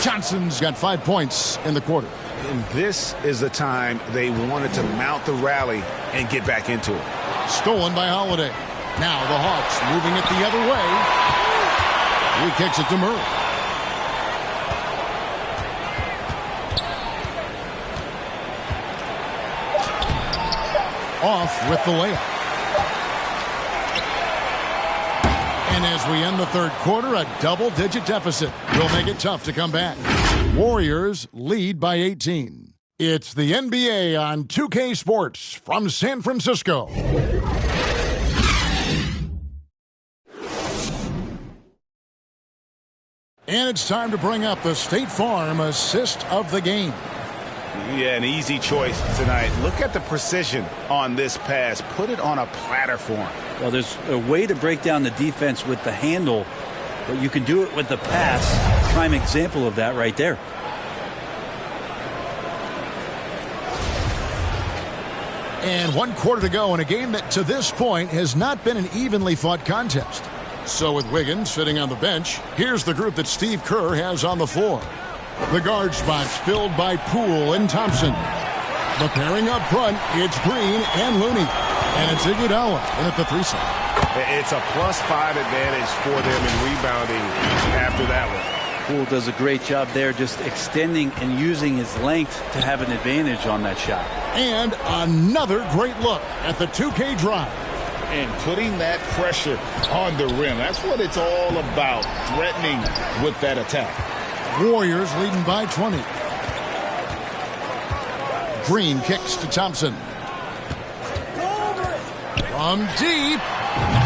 Johnson's got 5 points in the quarter. And this is the time they wanted to mount the rally and get back into it. Stolen by Holiday. Now the Hawks moving it the other way. He kicks it to Murray. Off with the layup. And as we end the third quarter, a double-digit deficit will make it tough to come back. Warriors lead by 18. It's the NBA on 2K Sports from San Francisco. And it's time to bring up the State Farm assist of the game. Yeah, an easy choice tonight. Look at the precision on this pass. Put it on a platter for him. Well, there's a way to break down the defense with the handle, but you can do it with the pass. Prime example of that right there. And 1 quarter to go in a game that to this point has not been an evenly fought contest. So with Wiggins sitting on the bench, here's the group that Steve Kerr has on the floor. The guard spots filled by Poole and Thompson. The pairing up front, it's Green and Looney. And it's Iguodala in at the 3 side. It's a +5 advantage for them in rebounding after that one. Poole does a great job there just extending and using his length to have an advantage on that shot. And another great look at the 2K drive. And putting that pressure on the rim. That's what it's all about, threatening with that attack. Warriors leading by 20. Green kicks to Thompson. From deep,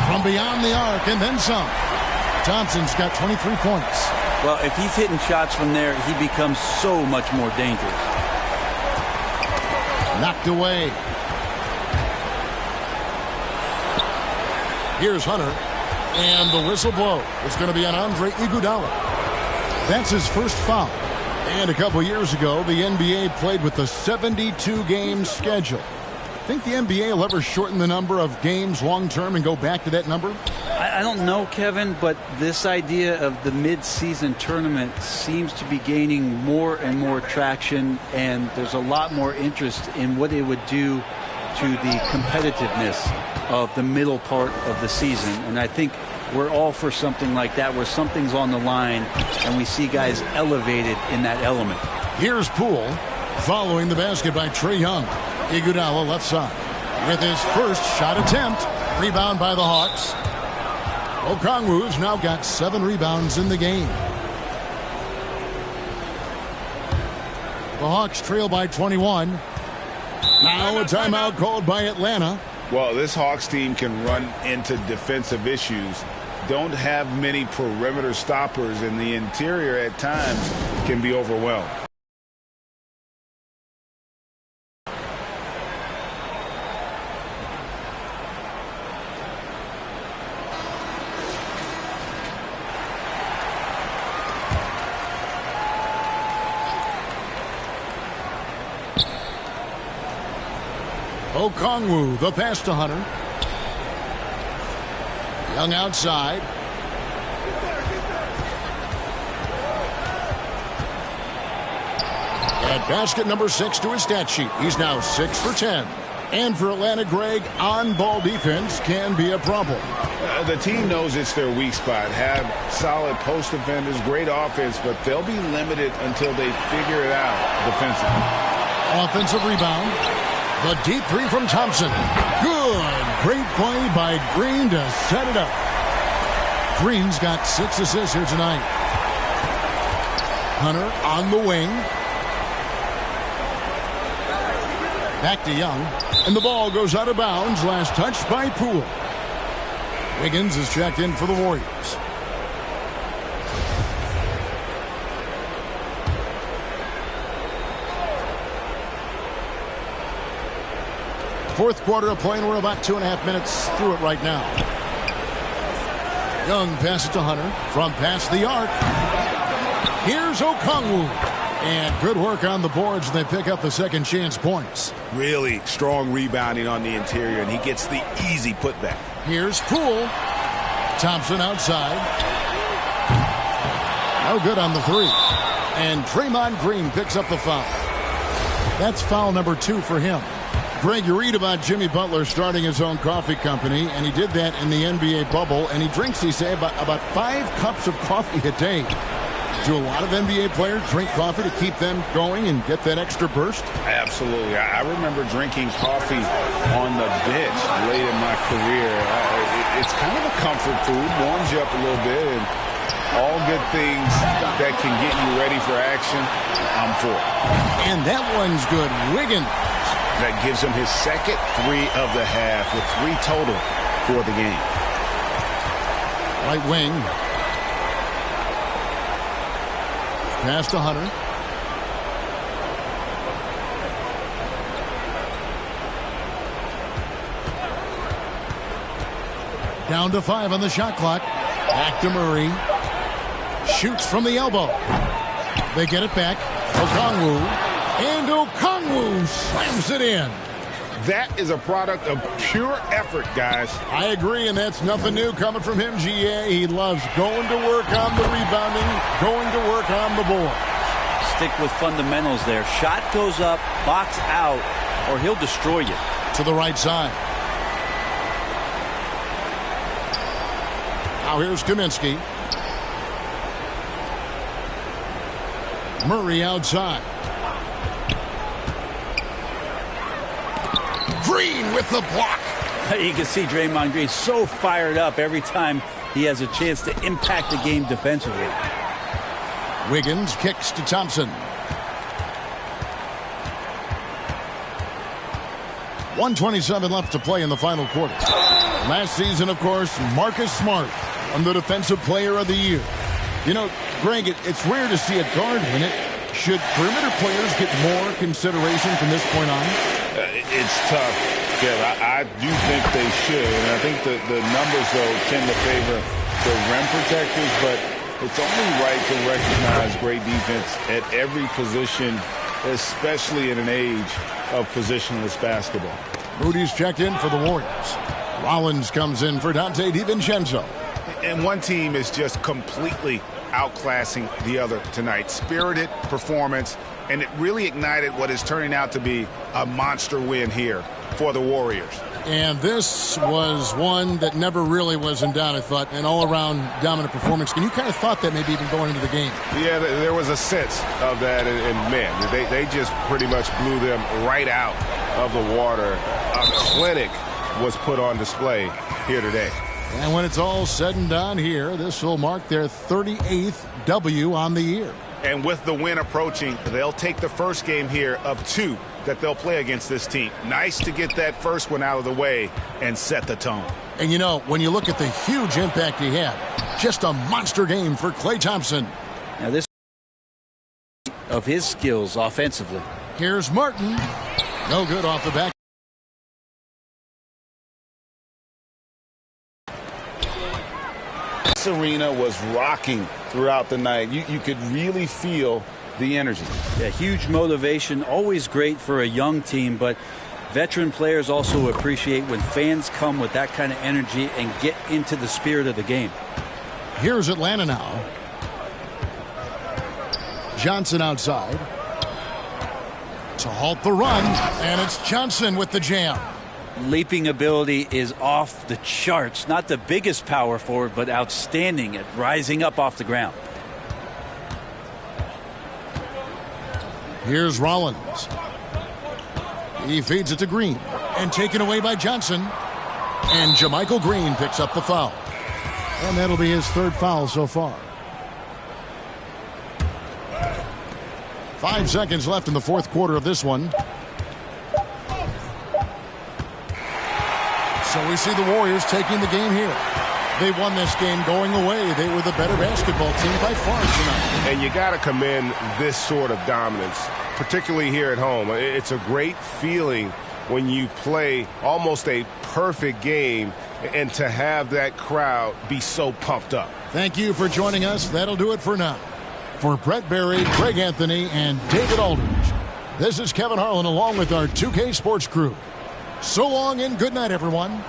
from beyond the arc, and then some. Thompson's got 23 points. Well, if he's hitting shots from there, he becomes so much more dangerous. Knocked away. Here's Hunter. And the whistle blow is going to be on Andre Iguodala. That's his first foul. And a couple years ago, the NBA played with a 72-game schedule. Think the NBA will ever shorten the number of games long-term and go back to that number? I don't know, Kevin, but this idea of the mid-season tournament seems to be gaining more and more traction, and there's a lot more interest in what it would do to the competitiveness of the middle part of the season. And I think we're all for something like that, where something's on the line and we see guys elevated in that element. Here's Poole following the basket by Trae Young. Iguodala left side with his first shot attempt. Rebound by the Hawks. Okongwu's now got 7 rebounds in the game. The Hawks trail by 21. Now a timeout called by Atlanta. Well, this Hawks team can run into defensive issues. Don't have many perimeter stoppers, and the interior at times can be overwhelmed. Okongwu, the pass to Hunter. Young outside. At basket number 6 to his stat sheet. He's now 6 for 10. And for Atlanta, Greg, on-ball defense can be a problem. The team knows it's their weak spot. Have solid post defenders, great offense, but they'll be limited until they figure it out defensively. Offensive rebound. The deep 3 from Thompson. Good. Great play by Green to set it up. Green's got 6 assists here tonight. Hunter on the wing. Back to Young. And the ball goes out of bounds. Last touched by Poole. Wiggins is checked in for the Warriors. Fourth quarter of play, and we're about 2.5 minutes through it right now. Young passes to Hunter from past the arc. Here's Okongwu. And good work on the boards, and they pick up the second chance points. Really strong rebounding on the interior, and he gets the easy putback. Here's Poole. Thompson outside. No good on the 3. And Draymond Green picks up the foul. That's foul number 2 for him. Greg, you read about Jimmy Butler starting his own coffee company, and he did that in the NBA bubble, and he drinks, he said, about 5 cups of coffee a day. Do a lot of NBA players drink coffee to keep them going and get that extra burst? Absolutely. I remember drinking coffee on the bench late in my career. It's kind of a comfort food, warms you up a little bit, and all good things that can get you ready for action, I'm for. And that one's good. Wiggins. That gives him his second 3 of the half with 3 total for the game. Right wing. Pass to Hunter. Down to 5 on the shot clock. Back to Murray. Shoots from the elbow. They get it back. Okongwu. And Okongwu slams it in. That is a product of pure effort, guys. I agree, and that's nothing new coming from him, GA. He loves going to work on the rebounding, going to work on the board. Stick with fundamentals there. Shot goes up, box out, or he'll destroy you. To the right side. Now here's Kaminsky. Murray outside. Green with the block. You can see Draymond Green so fired up every time he has a chance to impact the game defensively. Wiggins kicks to Thompson. 1:27 left to play in the final quarter. Last season, of course, Marcus Smart won the Defensive Player of the Year. You know, Greg, it's rare to see a guard win it. Should perimeter players get more consideration from this point on? It's tough, Kev. I do think they should. And I think the numbers, though, tend to favor the rim protectors. But it's only right to recognize great defense at every position, especially in an age of positionless basketball. Moody's checked in for the Warriors. Rollins comes in for Dante DiVincenzo. And one team is just completely outclassing the other tonight. Spirited performance, and it really ignited what is turning out to be a monster win here for the Warriors. And this was one that never really was in doubt, I thought, an all-around dominant performance. And you kind of thought that maybe even going into the game. Yeah, there was a sense of that, and man, they just pretty much blew them right out of the water. A clinic was put on display here today. And when it's all said and done here, this will mark their 38th W on the year. And with the win approaching, they'll take the first game here of 2 that they'll play against this team. Nice to get that first one out of the way and set the tone. And you know, when you look at the huge impact he had, just a monster game for Klay Thompson. Now this of his skills offensively. Here's Martin. No good off the back. This arena was rocking throughout the night. You could really feel the energy. Yeah, huge motivation, always great for a young team, but veteran players also appreciate when fans come with that kind of energy and get into the spirit of the game. Here's Atlanta now. Johnson outside to halt the run, and it's Johnson with the jam. Leaping ability is off the charts. Not the biggest power forward, but outstanding at rising up off the ground. Here's Rollins. He feeds it to Green and taken away by Johnson. And JaMychal Green picks up the foul. And that'll be his 3rd foul so far. 5 seconds left in the 4th quarter of this one. So we see the Warriors taking the game here. They won this game going away. They were the better basketball team by far tonight. And you got to commend this sort of dominance, particularly here at home. It's a great feeling when you play almost a perfect game and to have that crowd be so pumped up. Thank you for joining us. That'll do it for now. For Brett Barry, Greg Anthony, and David Aldridge, this is Kevin Harlan along with our 2K Sports crew. So long and good night, everyone.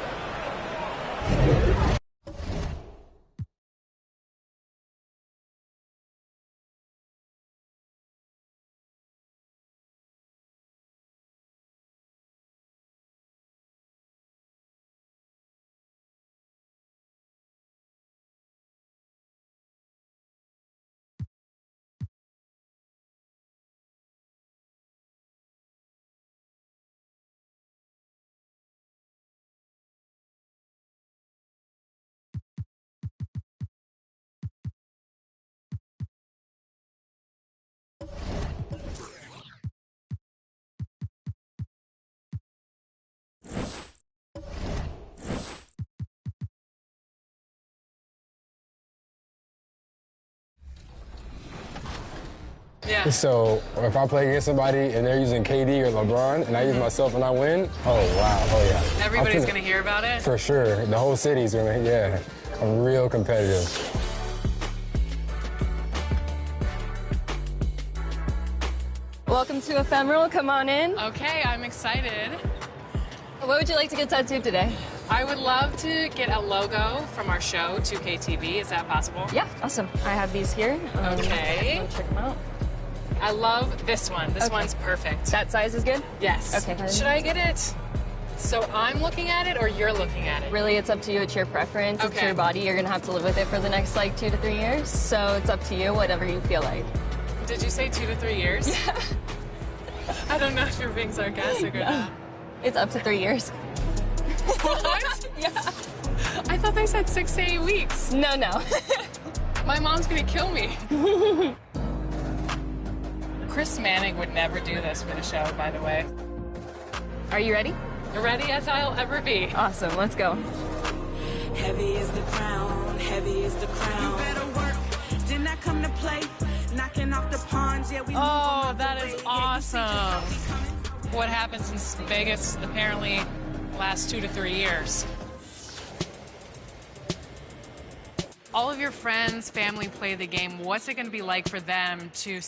Yeah. So if I play against somebody and they're using KD or LeBron and I use myself and I win, oh, wow. Oh, yeah. Everybody's going to hear about it? For sure. The whole city's going to, yeah. I'm real competitive. Welcome to Ephemeral. Come on in. Okay, I'm excited. What would you like to get tattooed today? I would love to get a logo from our show, 2KTV. Is that possible? Yeah, awesome. I have these here. Okay. Check them out. I love this one. This one's perfect. That size is good? Yes. Okay. Should I get it so I'm looking at it or you're looking at it? Really, it's up to you. It's your preference. It's Okay. your body. You're going to have to live with it for the next, 2 to 3 years. So it's up to you, whatever you feel like. Did you say 2 to 3 years? Yeah. I don't know if you're being sarcastic or not. It's up to 3 years. What? Yeah. I thought they said 6 to 8 weeks. No. My mom's gonna kill me. Chris Manning would never do this for the show, by the way. Are you ready? Ready as I'll ever be. Awesome. Let's go. Heavy is the crown, heavy is the crown. You better work, did not come to play. Knocking off the pawns, yeah, we Oh, that is awesome. What happened since Vegas apparently last 2 to 3 years? All of your friends, family play the game. What's it going to be like for them to...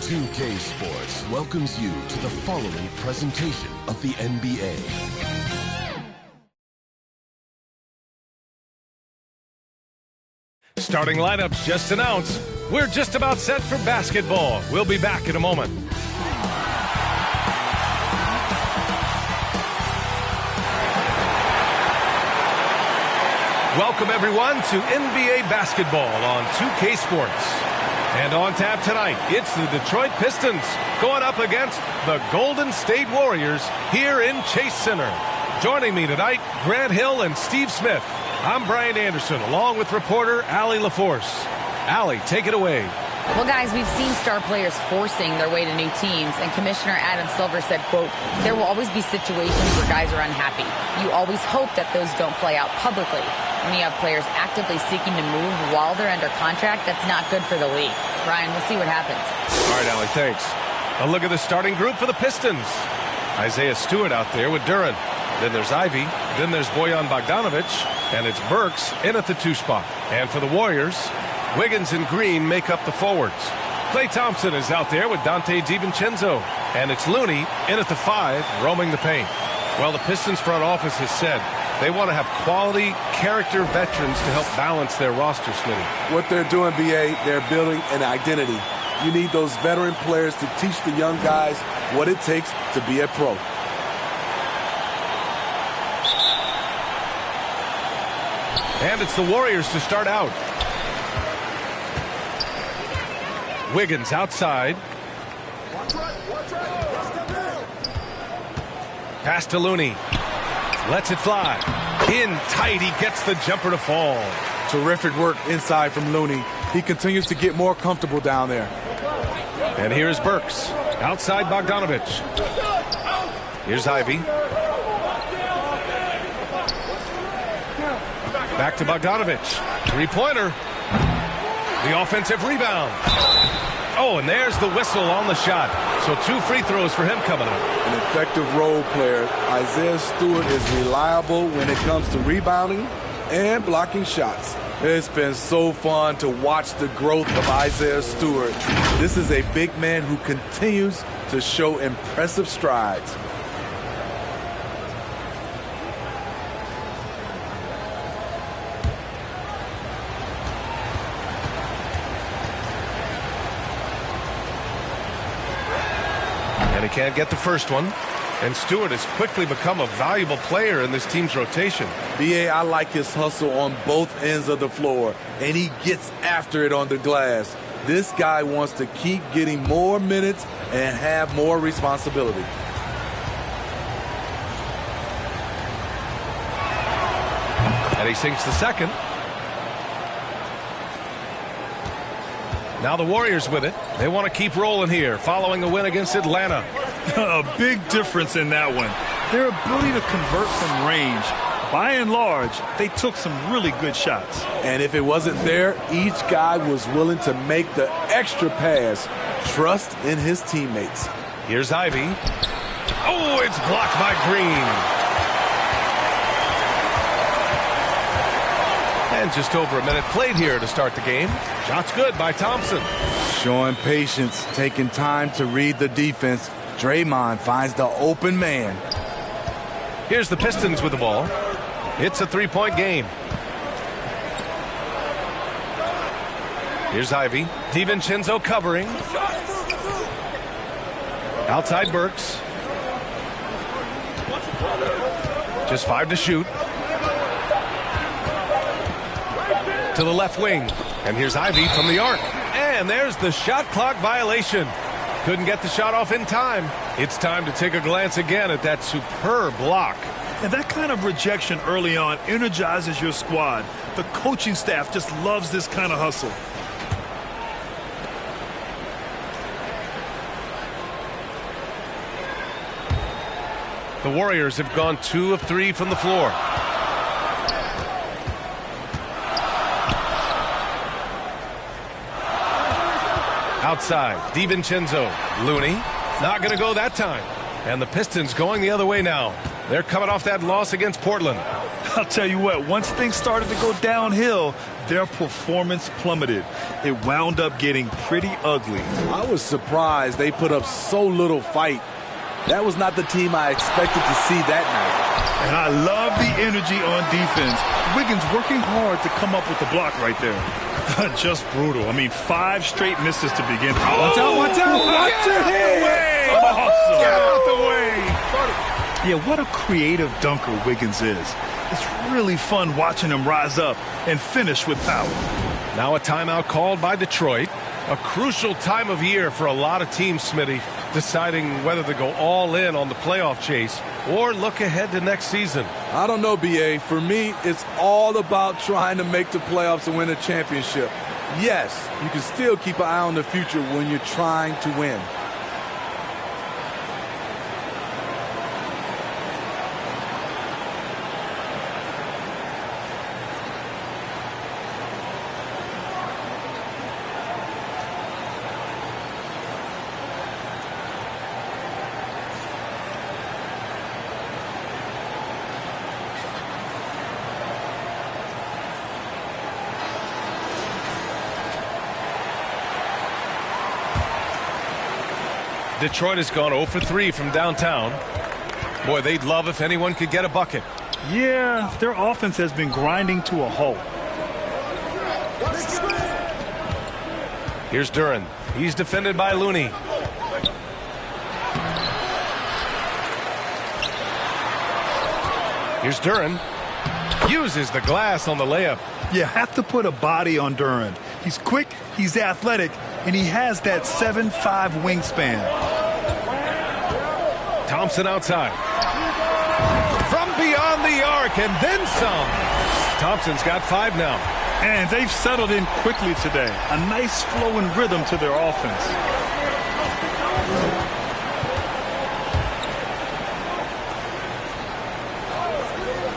2K Sports welcomes you to the following presentation of the NBA. Starting lineups just announced. We're just about set for basketball. We'll be back in a moment. Welcome, everyone, to NBA basketball on 2K Sports. And on tap tonight, it's the Detroit Pistons going up against the Golden State Warriors here in Chase Center. Joining me tonight, Grant Hill and Steve Smith. I'm Brian Anderson, along with reporter Allie LaForce. Allie, take it away. Well, guys, we've seen star players forcing their way to new teams, and Commissioner Adam Silver said, quote, there will always be situations where guys are unhappy. You always hope that those don't play out publicly. When you have players actively seeking to move while they're under contract, that's not good for the league. Ryan, we'll see what happens. All right, Allie, thanks. A look at the starting group for the Pistons. Isaiah Stewart out there with Duren. Then there's Ivy. Then there's Bojan Bogdanovic. And it's Burks in at the 2 spot. And for the Warriors, Wiggins and Green make up the forwards. Klay Thompson is out there with Dante DiVincenzo. And it's Looney in at the 5, roaming the paint. Well, the Pistons front office has said they want to have quality, character veterans to help balance their roster, Smitty. What they're doing, BA, they're building an identity. You need those veteran players to teach the young guys what it takes to be a pro. And it's the Warriors to start out. Wiggins outside. Pass to Looney. Lets it fly. In tight, he gets the jumper to fall. Terrific work inside from Looney. He continues to get more comfortable down there. And here's Burks. Outside Bogdanovic. Here's Ivy. Back to Bogdanovic. 3-pointer. The offensive rebound. Oh, and there's the whistle on the shot. So 2 free throws for him coming up. An effective role player. Isaiah Stewart is reliable when it comes to rebounding and blocking shots. It's been so fun to watch the growth of Isaiah Stewart. This is a big man who continues to show impressive strides. And he can't get the first one. And Stewart has quickly become a valuable player in this team's rotation. BA, I like his hustle on both ends of the floor, and he gets after it on the glass. This guy wants to keep getting more minutes and have more responsibility. And he sinks the second. Now the Warriors with it. They want to keep rolling here following a win against Atlanta. A big difference in that one. Their ability to convert from range by and large, they took some really good shots. And if it wasn't there, each guy was willing to make the extra pass. Trust in his teammates. Here's Ivy. Oh, it's blocked by Green. And just over a minute played here to start the game. Shot's good by Thompson. Showing patience, taking time to read the defense. Draymond finds the open man. Here's the Pistons with the ball. It's a three-point game. Here's Ivy. DiVincenzo covering. Outside Burks. Just 5 to shoot. To the left wing. And here's Ivy from the arc. And there's the shot clock violation. Couldn't get the shot off in time. It's time to take a glance again at that superb block. And that kind of rejection early on energizes your squad. The coaching staff just loves this kind of hustle. The Warriors have gone 2 of 3 from the floor. Outside, DiVincenzo. Looney. Not going to go that time. And the Pistons going the other way now. They're coming off that loss against Portland. I'll tell you what, once things started to go downhill, their performance plummeted. It wound up getting pretty ugly. I was surprised they put up so little fight. That was not the team I expected to see that night. And I love the energy on defense. Wiggins working hard to come up with the block right there. Just brutal. I mean, 5 straight misses to begin. Watch out, watch out, watch your head. Awesome. Get out the way. Yeah, what a creative dunker Wiggins is. It's really fun watching him rise up and finish with power. Now a timeout called by Detroit. A crucial time of year for a lot of teams, Smitty, deciding whether to go all in on the playoff chase or look ahead to next season. I don't know, B.A. For me, it's all about trying to make the playoffs and win a championship. Yes, you can still keep an eye on the future when you're trying to win. Detroit has gone 0 for 3 from downtown. Boy, they'd love if anyone could get a bucket. Yeah, their offense has been grinding to a halt. Here's Duren. He's defended by Looney. Here's Duren. Uses the glass on the layup. You have to put a body on Duren. He's quick, he's athletic, and he has that 7'5" wingspan. Thompson outside. From beyond the arc, and then some. Thompson's got 5 now. And they've settled in quickly today. A nice flow and rhythm to their offense.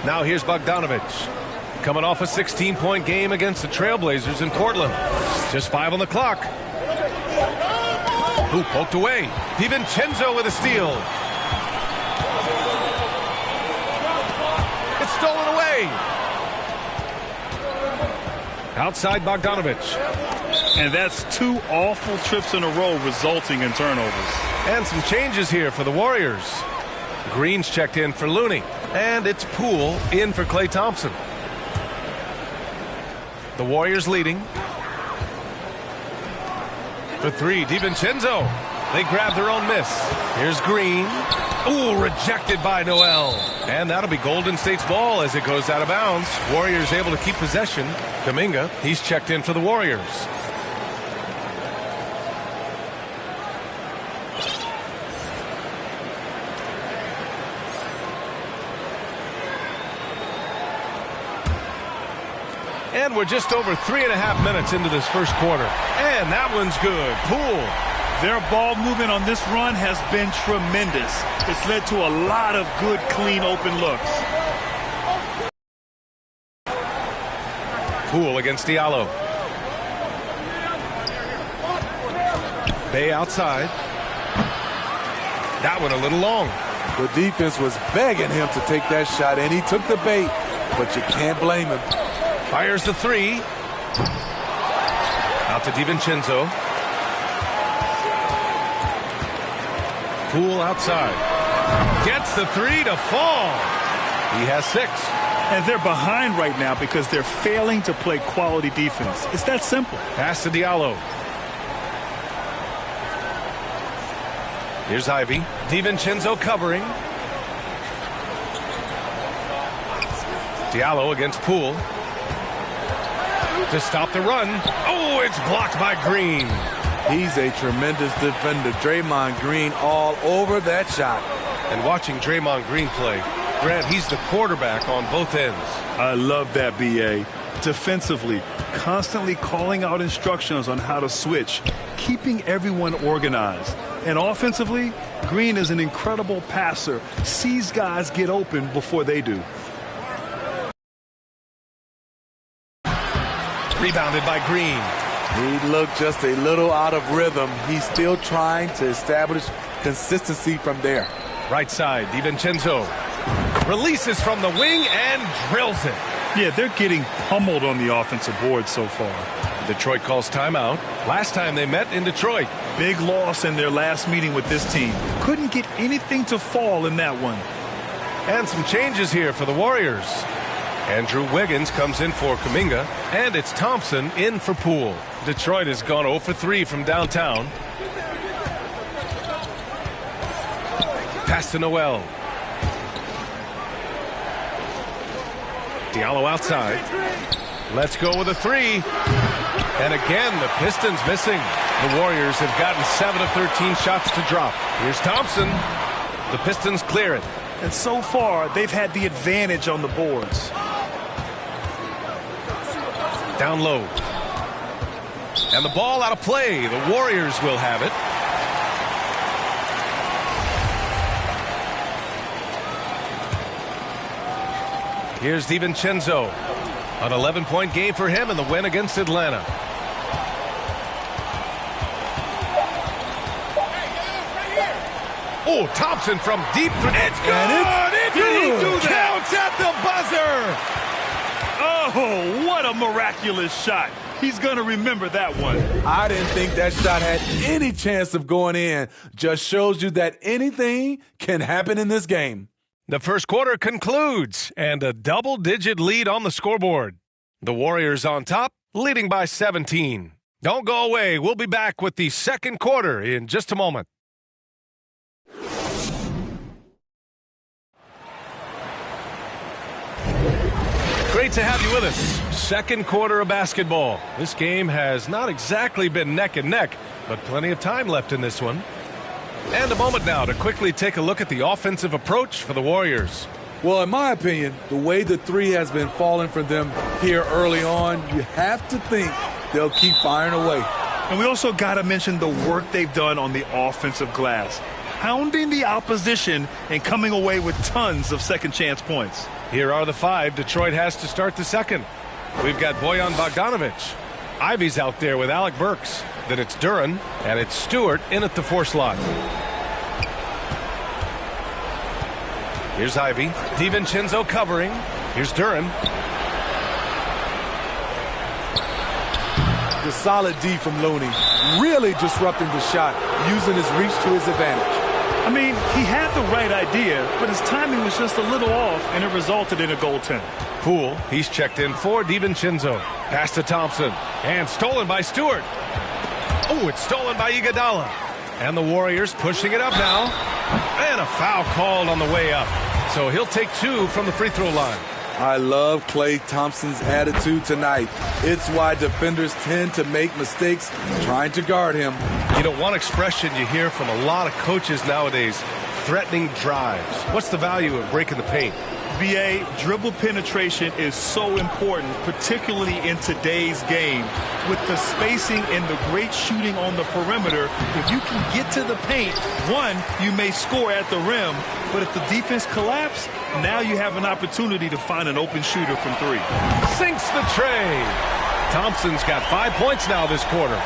Now here's Bogdanovich. Coming off a 16-point game against the Trailblazers in Portland. Just 5 on the clock. Who poked away? DiVincenzo with a steal. It's stolen away. Outside Bogdanovich. And that's 2 awful trips in a row resulting in turnovers. And some changes here for the Warriors. Green's checked in for Looney. And it's Poole in for Klay Thompson. The Warriors leading. For 3, DiVincenzo. They grab their own miss. Here's Green. Ooh, rejected by Noel. And that'll be Golden State's ball as it goes out of bounds. Warriors able to keep possession. Kuminga, he's checked in for the Warriors. And we're just over 3.5 minutes into this first quarter. And that one's good. Poole. Their ball movement on this run has been tremendous. It's led to a lot of good, clean, open looks. Poole against Diallo. Bay outside. That one a little long. The defense was begging him to take that shot, and he took the bait, but you can't blame him. Fires the three. Out to DiVincenzo. Poole outside. Gets the three to fall. He has 6. And they're behind right now because they're failing to play quality defense. It's that simple. Pass to Diallo. Here's Ivy. DiVincenzo covering. Diallo against Poole. To stop the run. Oh, it's blocked by Green. He's a tremendous defender. Draymond Green all over that shot. And watching Draymond Green play, Grant, he's the quarterback on both ends. I love that, B.A. Defensively, constantly calling out instructions on how to switch, keeping everyone organized. And offensively, Green is an incredible passer, sees guys get open before they do. Rebounded by Green. He looked just a little out of rhythm. He's still trying to establish consistency from there. Right side, DiVincenzo releases from the wing and drills it. Yeah, they're getting pummeled on the offensive board so far. Detroit calls timeout. Last time they met in Detroit. Big loss in their last meeting with this team. Couldn't get anything to fall in that one. And some changes here for the Warriors. Andrew Wiggins comes in for Kuminga, and it's Thompson in for Poole. Detroit has gone 0 for 3 from downtown. Pass to Noel. Diallo outside. Let's go with a 3. And again, the Pistons missing. The Warriors have gotten 7 of 13 shots to drop. Here's Thompson. The Pistons clear it. And so far, they've had the advantage on the boards. Down low. And the ball out of play. The Warriors will have it. Here's DiVincenzo. An 11-point game for him in the win against Atlanta. Oh, Thompson from deep. It's good. Did he do that? Counts at the buzzer. Oh, what a miraculous shot. He's going to remember that one. I didn't think that shot had any chance of going in. Just shows you that anything can happen in this game. The first quarter concludes, and a double-digit lead on the scoreboard. The Warriors on top, leading by 17. Don't go away. We'll be back with the second quarter in just a moment. Great to have you with us. Second quarter of basketball. This game has not exactly been neck and neck, but plenty of time left in this one. And a moment now to quickly take a look at the offensive approach for the Warriors. Well, in my opinion, the way the three has been falling for them here early on, you have to think they'll keep firing away. And we also got to mention the work they've done on the offensive glass, pounding the opposition and coming away with tons of second chance points. Here are the 5 Detroit has to start the second. We've got Bojan Bogdanovic. Ivy's out there with Alec Burks. Then it's Duren, and it's Stewart in at the 4 slot. Here's Ivy. DiVincenzo covering. Here's Duren. The solid D from Looney, really disrupting the shot, using his reach to his advantage. I mean, he had the right idea, but his timing was just a little off, and it resulted in a goaltend. Poole, he's checked in for DiVincenzo. Pass to Thompson, and stolen by Stewart. Oh, it's stolen by Iguodala. And the Warriors pushing it up now. And a foul called on the way up. So he'll take 2 from the free throw line. I love Klay Thompson's attitude tonight. It's why defenders tend to make mistakes trying to guard him. You know, one expression you hear from a lot of coaches nowadays, threatening drives. What's the value of breaking the paint? BA, dribble penetration is so important, particularly in today's game. With the spacing and the great shooting on the perimeter, if you can get to the paint, one, you may score at the rim, but if the defense collapses, now you have an opportunity to find an open shooter from three. Sinks the tray. Thompson's got 5 points now this quarter.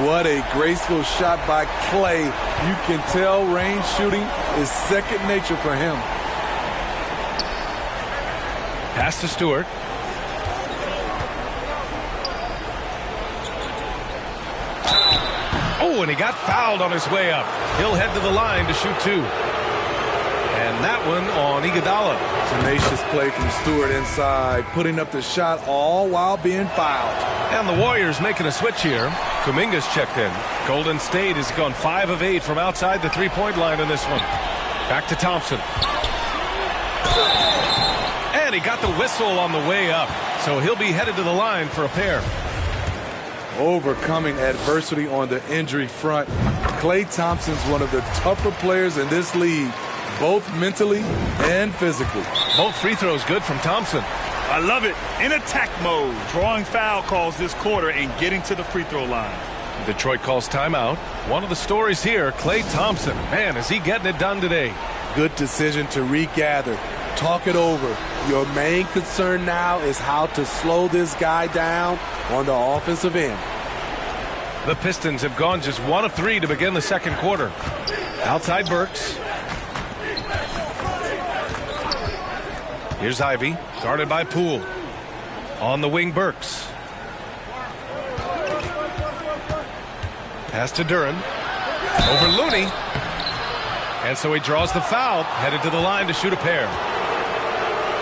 What a graceful shot by Klay. You can tell range shooting is second nature for him. Pass to Stewart. Oh, and he got fouled on his way up. He'll head to the line to shoot two. And that one on Iguodala. Tenacious play from Stewart inside, putting up the shot all while being fouled. And the Warriors making a switch here. Kuminga's checked in. Golden State has gone 5 of 8 from outside the three-point line in this one. Back to Thompson. And he got the whistle on the way up. So he'll be headed to the line for a pair. Overcoming adversity on the injury front. Klay Thompson's one of the tougher players in this league, both mentally and physically. Both free throws good from Thompson. I love it. In attack mode, drawing foul calls this quarter and getting to the free throw line. Detroit calls timeout. One of the stories here, Klay Thompson. Man, is he getting it done today. Good decision to regather. Talk it over. Your main concern now is how to slow this guy down on the offensive end. The Pistons have gone just 1 of 3 to begin the second quarter. Outside Burks. Here's Ivy, guarded by Poole. On the wing, Burks. Pass to Duren. Over Looney. And so he draws the foul, headed to the line to shoot a pair.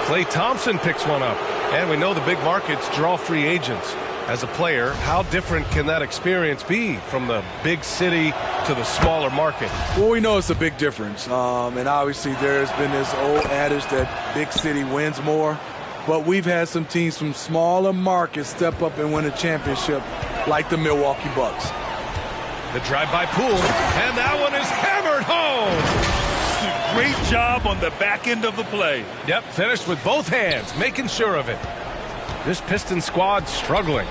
Klay Thompson picks one up. And we know the big markets draw free agents. As a player, how different can that experience be from the big city to the smaller market? Well, we know it's a big difference. And obviously there's been this old adage that big city wins more. But we've had some teams from smaller markets step up and win a championship, like the Milwaukee Bucks. The drive by Poole, and that one is hammered home. Great job on the back end of the play. Yep, finished with both hands, making sure of it. This Piston squad struggling.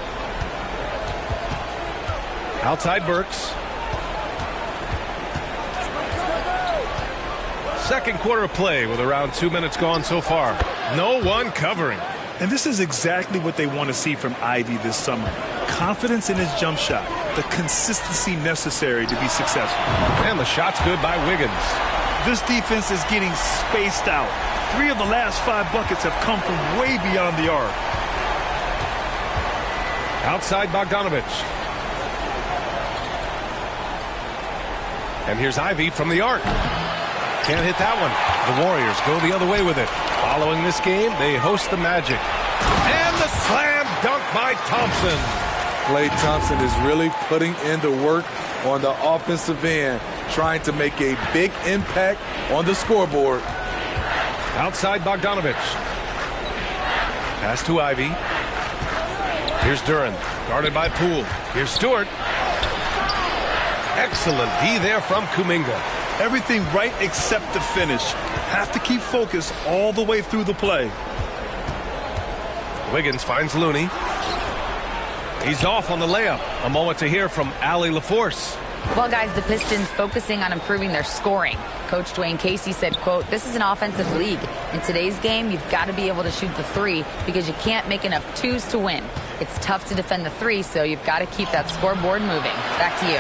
Outside Burks. Second quarter of play with around 2 minutes gone so far. No one covering. And this is exactly what they want to see from Ivy this summer. Confidence in his jump shot. The consistency necessary to be successful. And the shot's good by Wiggins. This defense is getting spaced out. 3 of the last 5 buckets have come from way beyond the arc. Outside Bogdanovich. And here's Ivy from the arc. Can't hit that one. The Warriors go the other way with it. Following this game, they host the Magic. And the slam dunk by Thompson. Klay Thompson is really putting in the work on the offensive end, trying to make a big impact on the scoreboard. Outside Bogdanovich. Pass to Ivy. Here's Duren, guarded by Poole. Here's Stewart. Excellent D there from Kuminga. Everything right except the finish. Have to keep focused all the way through the play. Wiggins finds Looney. He's off on the layup. A moment to hear from Allie LaForce. Well, guys, the Pistons focusing on improving their scoring. Coach Dwayne Casey said, quote, "This is an offensive league. In today's game, you've got to be able to shoot the three because you can't make enough twos to win. It's tough to defend the three, so you've got to keep that scoreboard moving." Back to you.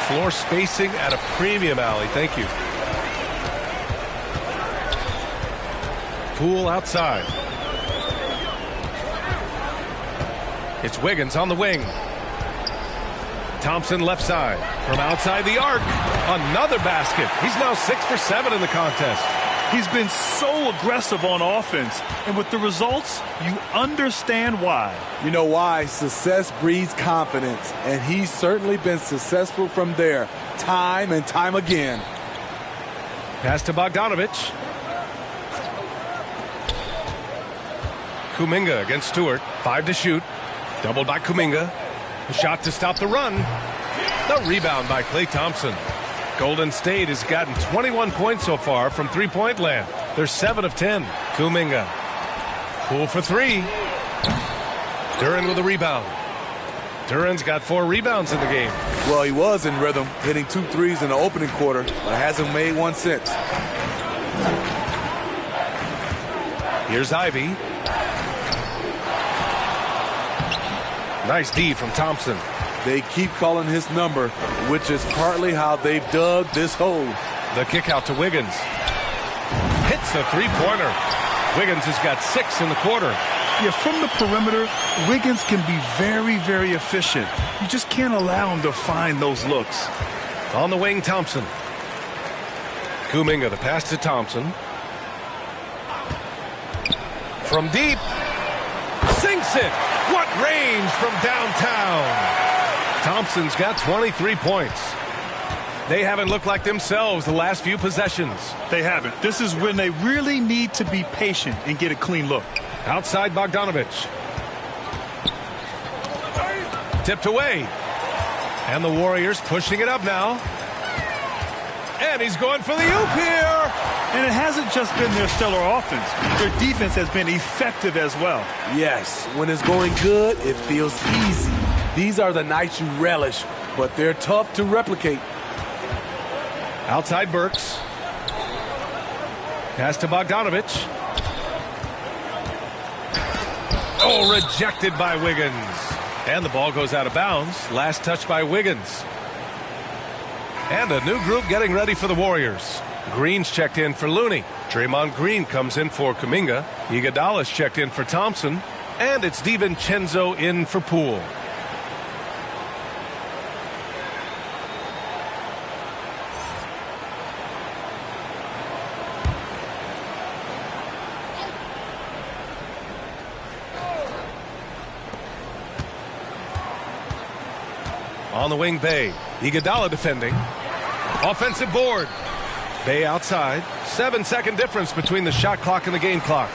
Floor spacing at a premium, Allie. Thank you. Poole outside. It's Wiggins on the wing. Thompson left side. From outside the arc. Another basket. He's now 6 for 7 in the contest. He's been so aggressive on offense. And with the results, you understand why. You know why? Success breeds confidence. And he's certainly been successful from there, time and time again. Pass to Bogdanovich. Kuminga against Stewart. 5 to shoot. Doubled by Kuminga. A shot to stop the run. The rebound by Klay Thompson. Golden State has gotten 21 points so far from three-point land. They're 7 of 10. Kuminga Poole for three. Duren with a rebound. Duren's got 4 rebounds in the game. Well, he was in rhythm, hitting 2 threes in the opening quarter, but hasn't made one since. Here's Ivy. Nice D from Thompson. They keep calling his number, which is partly how they've dug this hole. The kick out to Wiggins. Hits the three-pointer. Wiggins has got 6 in the quarter. Yeah, from the perimeter, Wiggins can be very, very efficient. You just can't allow him to find those looks. On the wing, Thompson. Kuminga, the pass to Thompson. From deep. Sinks it. What range from downtown. Thompson's got 23 points. They haven't looked like themselves the last few possessions. They haven't. This is when they really need to be patient and get a clean look. Outside Bogdanovich. Tipped away. And the Warriors pushing it up now. And he's going for the oop here. And it hasn't just been their stellar offense. Their defense has been effective as well. Yes, when it's going good, it feels easy. These are the nights you relish, but they're tough to replicate. Outside Burks. Pass to Bogdanovich. Oh, rejected by Wiggins. And the ball goes out of bounds. Last touch by Wiggins. And a new group getting ready for the Warriors. Green's checked in for Looney. Draymond Green comes in for Kuminga. Iguodala's checked in for Thompson. And it's DiVincenzo in for Poole. On the wing, Bey. Iguodala defending. Offensive board. Bey outside. 7-second difference between the shot clock and the game clock.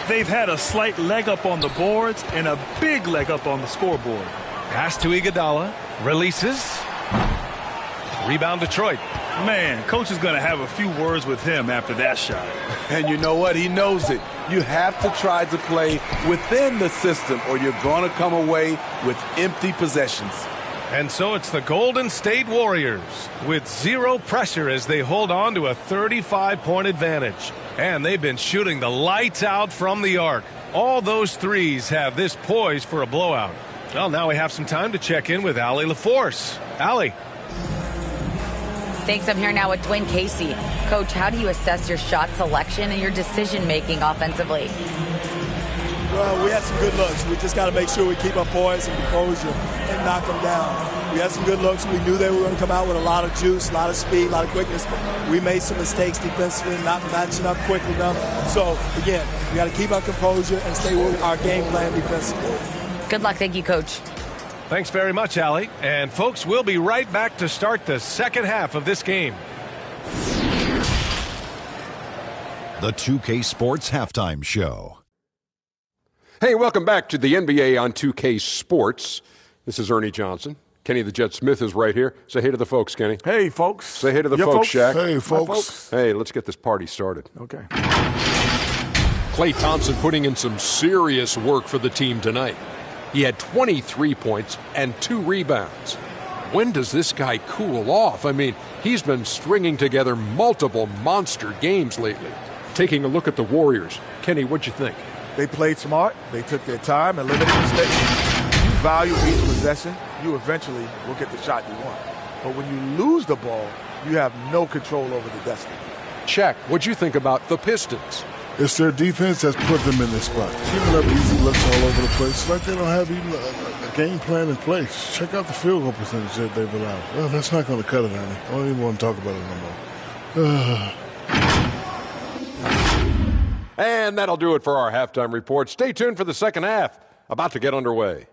They've had a slight leg up on the boards and a big leg up on the scoreboard. Pass to Iguodala. Releases. Rebound Detroit. Man, coach is going to have a few words with him after that shot. And you know what? He knows it. You have to try to play within the system or you're going to come away with empty possessions. And so it's the Golden State Warriors with 0 pressure as they hold on to a 35-point advantage. And they've been shooting the lights out from the arc. All those threes have this poised for a blowout. Well, now we have some time to check in with Allie LaForce. Allie. Thanks. I'm here now with Dwayne Casey. Coach, how do you assess your shot selection and your decision-making offensively? Well, we had some good looks. We just got to make sure we keep our poise and composure and knock them down. We had some good looks. We knew they were going to come out with a lot of juice, a lot of speed, a lot of quickness. We made some mistakes defensively, not matching up quick enough. So, again, we got to keep our composure and stay with our game plan defensively. Good luck. Thank you, Coach. Thanks very much, Allie. And, folks, we'll be right back to start the second half of this game. The 2K Sports Halftime Show. Hey, welcome back to the NBA on 2K Sports. This is Ernie Johnson. Kenny the Jet Smith is right here. Say hey to the folks, Kenny. Hey, folks. Say hey to the folks, Shaq. Hey, folks. Hey, let's get this party started. Okay. Klay Thompson putting in some serious work for the team tonight. He had 23 points and 2 rebounds. When does this guy cool off? I mean, he's been stringing together multiple monster games lately. Taking a look at the Warriors. Kenny, what'd you think? They played smart. They took their time and limited mistakes. You value each possession, you eventually will get the shot you want. But when you lose the ball, you have no control over the destiny. Check. What'd you think about the Pistons? It's their defense that's put them in this spot. Giving up easy looks all over the place. It's like they don't have even a game plan in place. Check out the field goal percentage that they've allowed. Well, that's not going to cut it, Ernie. I don't even want to talk about it no more. And that'll do it for our halftime report. Stay tuned for the second half. About to get underway.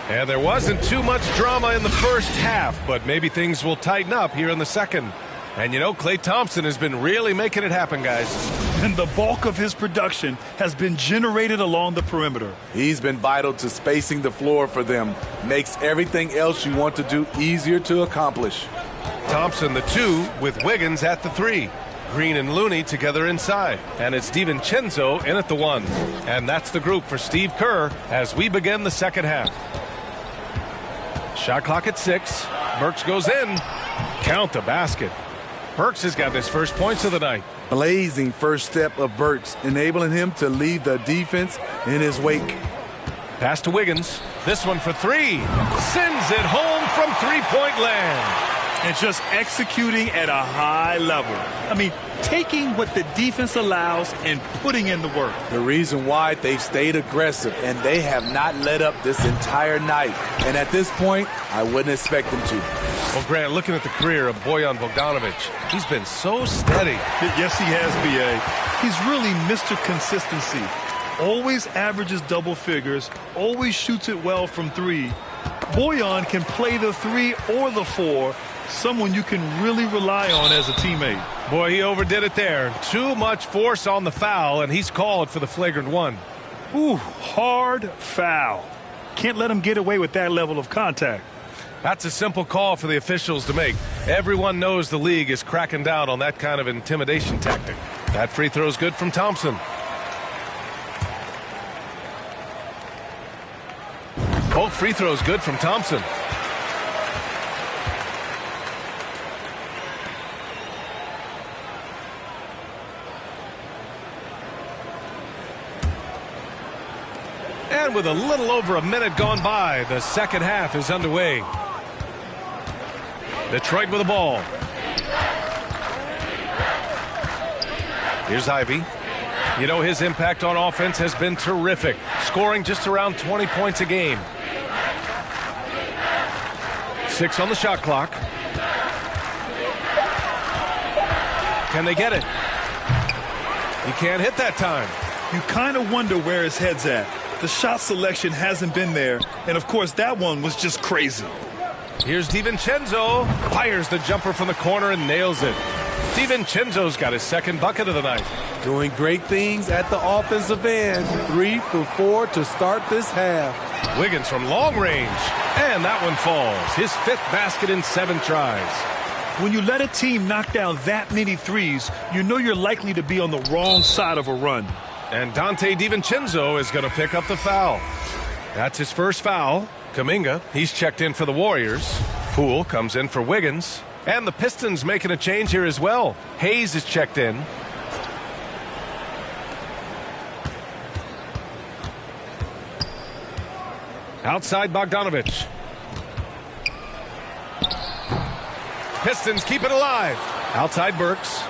And there wasn't too much drama in the first half, but maybe things will tighten up here in the second. And you know, Klay Thompson has been really making it happen, guys. and the bulk of his production has been generated along the perimeter. He's been vital to spacing the floor for them. Makes everything else you want to do easier to accomplish. Thompson the 2 with Wiggins at the 3. Green and Looney together inside. And it's DiVincenzo in at the 1. And that's the group for Steve Kerr as we begin the second half. Shot clock at 6. Burks goes in. Count the basket. Burks has got his first points of the night. Blazing first step of Burks, enabling him to leave the defense in his wake. Pass to Wiggins. This one for 3. Sends it home from three-point land. And just executing at a high level. I mean, taking what the defense allows and putting in the work. The reason why they've stayed aggressive and they have not let up this entire night. And at this point, I wouldn't expect them to. Well, Grant, looking at the career of Bojan Bogdanovic, he's been so steady. Yes, he has, B.A. He's really Mr. Consistency. Always averages double figures, always shoots it well from 3. Bojan can play the 3 or the 4, someone you can really rely on as a teammate. Boy, he overdid it there. Too much force on the foul, and he's called for the flagrant 1. Ooh, hard foul. Can't let him get away with that level of contact. That's a simple call for the officials to make. Everyone knows the league is cracking down on that kind of intimidation tactic. That free throw is good from Thompson. Both free throws good from Thompson. And with a little over a minute gone by, the second half is underway. Detroit with the ball. Here's Ivy. You know, his impact on offense has been terrific, scoring just around 20 points a game. 6 on the shot clock. Can they get it? He can't hit that time. You kind of wonder where his head's at. The shot selection hasn't been there, and of course that one was just crazy. Here's DiVincenzo. Fires the jumper from the corner and nails it. DiVincenzo's got his second bucket of the night. Doing great things at the offensive end. 3 for 4 to start this half. Wiggins from long range, and that one falls. His 5th basket in 7 tries. When you let a team knock down that many threes, you know you're likely to be on the wrong side of a run. And Dante DiVincenzo is going to pick up the foul. That's his first foul. Kuminga, he's checked in for the Warriors. Poole comes in for Wiggins. And the Pistons making a change here as well. Hayes is checked in. Outside Bogdanovic. Pistons keep it alive. Outside Burks.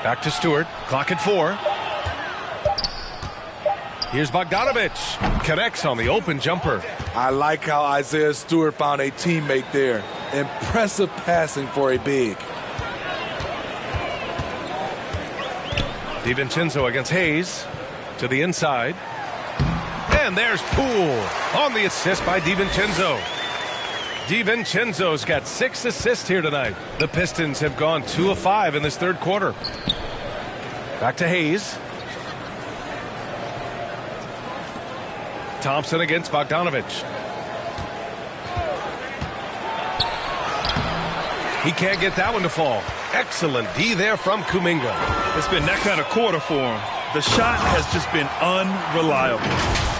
Back to Stewart. Clock at 4. Here's Bogdanovic. Connects on the open jumper. I like how Isaiah Stewart found a teammate there. Impressive passing for a big. DiVincenzo against Hayes. To the inside. And there's Poole on the assist by DiVincenzo. DiVincenzo's got 6 assists here tonight. The Pistons have gone 2 of 5 in this third quarter. Back to Hayes. Thompson against Bogdanovic. He can't get that one to fall. Excellent D there from Kuminga. It's been that kind of quarter for him. The shot has just been unreliable.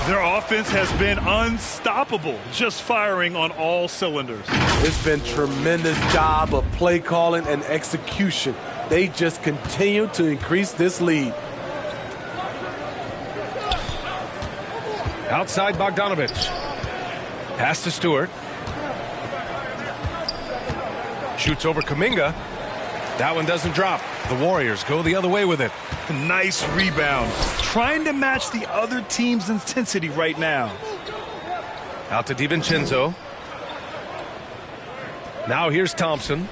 Their offense has been unstoppable, just firing on all cylinders. It's been tremendous job of play calling and execution. They just continue to increase this lead. Outside Bogdanovic. Pass to Stewart. Shoots over Kuminga. That one doesn't drop. The Warriors go the other way with it. Nice rebound. Trying to match the other team's intensity right now. Out to DiVincenzo. Now here's Thompson.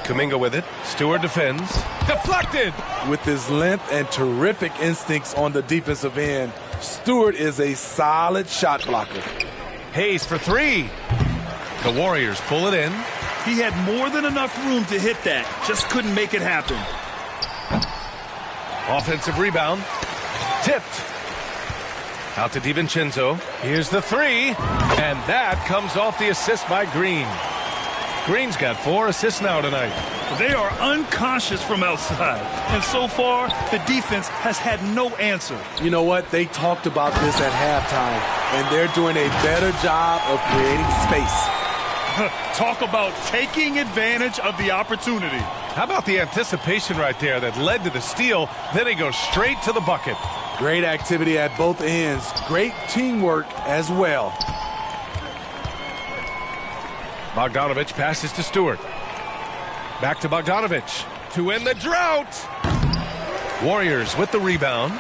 Kuminga with it. Stewart defends. Deflected! With his length and terrific instincts on the defensive end, Stewart is a solid shot blocker. Hayes for three. The Warriors pull it in. He had more than enough room to hit that. Just couldn't make it happen. Offensive rebound. Tipped. Out to DiVincenzo. Here's the three. And that comes off the assist by Green. Green's got 4 assists now tonight. They are unconscious from outside. And so far, the defense has had no answer. You know what? They talked about this at halftime, and they're doing a better job of creating space. Talk about taking advantage of the opportunity. How about the anticipation right there that led to the steal? Then he goes straight to the bucket. Great activity at both ends. Great teamwork as well. Bogdanovich passes to Stewart. Back to Bogdanovich to end the drought. Warriors with the rebound.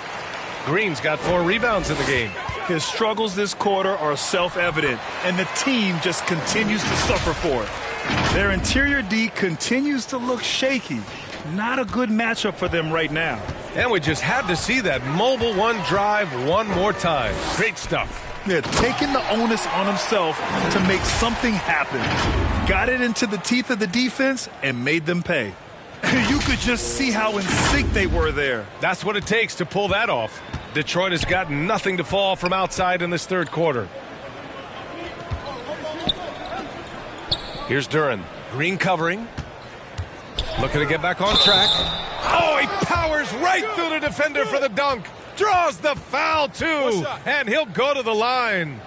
Green's got 4 rebounds in the game. His struggles this quarter are self-evident, and the team just continues to suffer for it. Their interior D continues to look shaky. Not a good matchup for them right now. And we just had to see that mobile one drive one more time. Great stuff. Yeah, taking the onus on himself to make something happen. Got it into the teeth of the defense and made them pay. You could just see how in sync they were there. That's what it takes to pull that off. Detroit has got nothing to fall from outside in this third quarter. Here's Duren. Green covering. Looking to get back on track. Oh, he powers right through the defender for the dunk. Draws the foul, too. And he'll go to the line.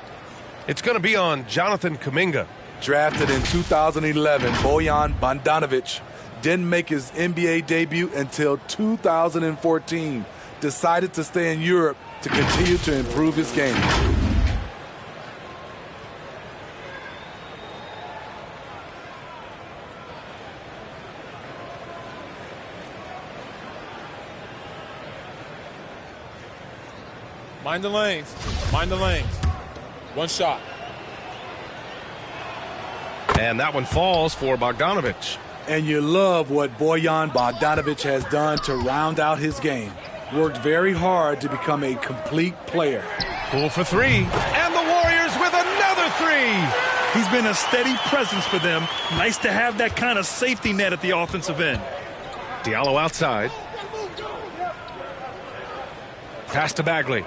It's going to be on Jonathan Kuminga. Drafted in 2011, Bojan Bogdanović didn't make his NBA debut until 2014. Decided to stay in Europe to continue to improve his game. Mind the lanes. Mind the lanes. One shot. And that one falls for Bogdanovich. And you love what Bojan Bogdanović has done to round out his game. Worked very hard to become a complete player. Pull for 3. And the Warriors with another 3. He's been a steady presence for them. Nice to have that kind of safety net at the offensive end. Diallo outside. Pass to Bagley.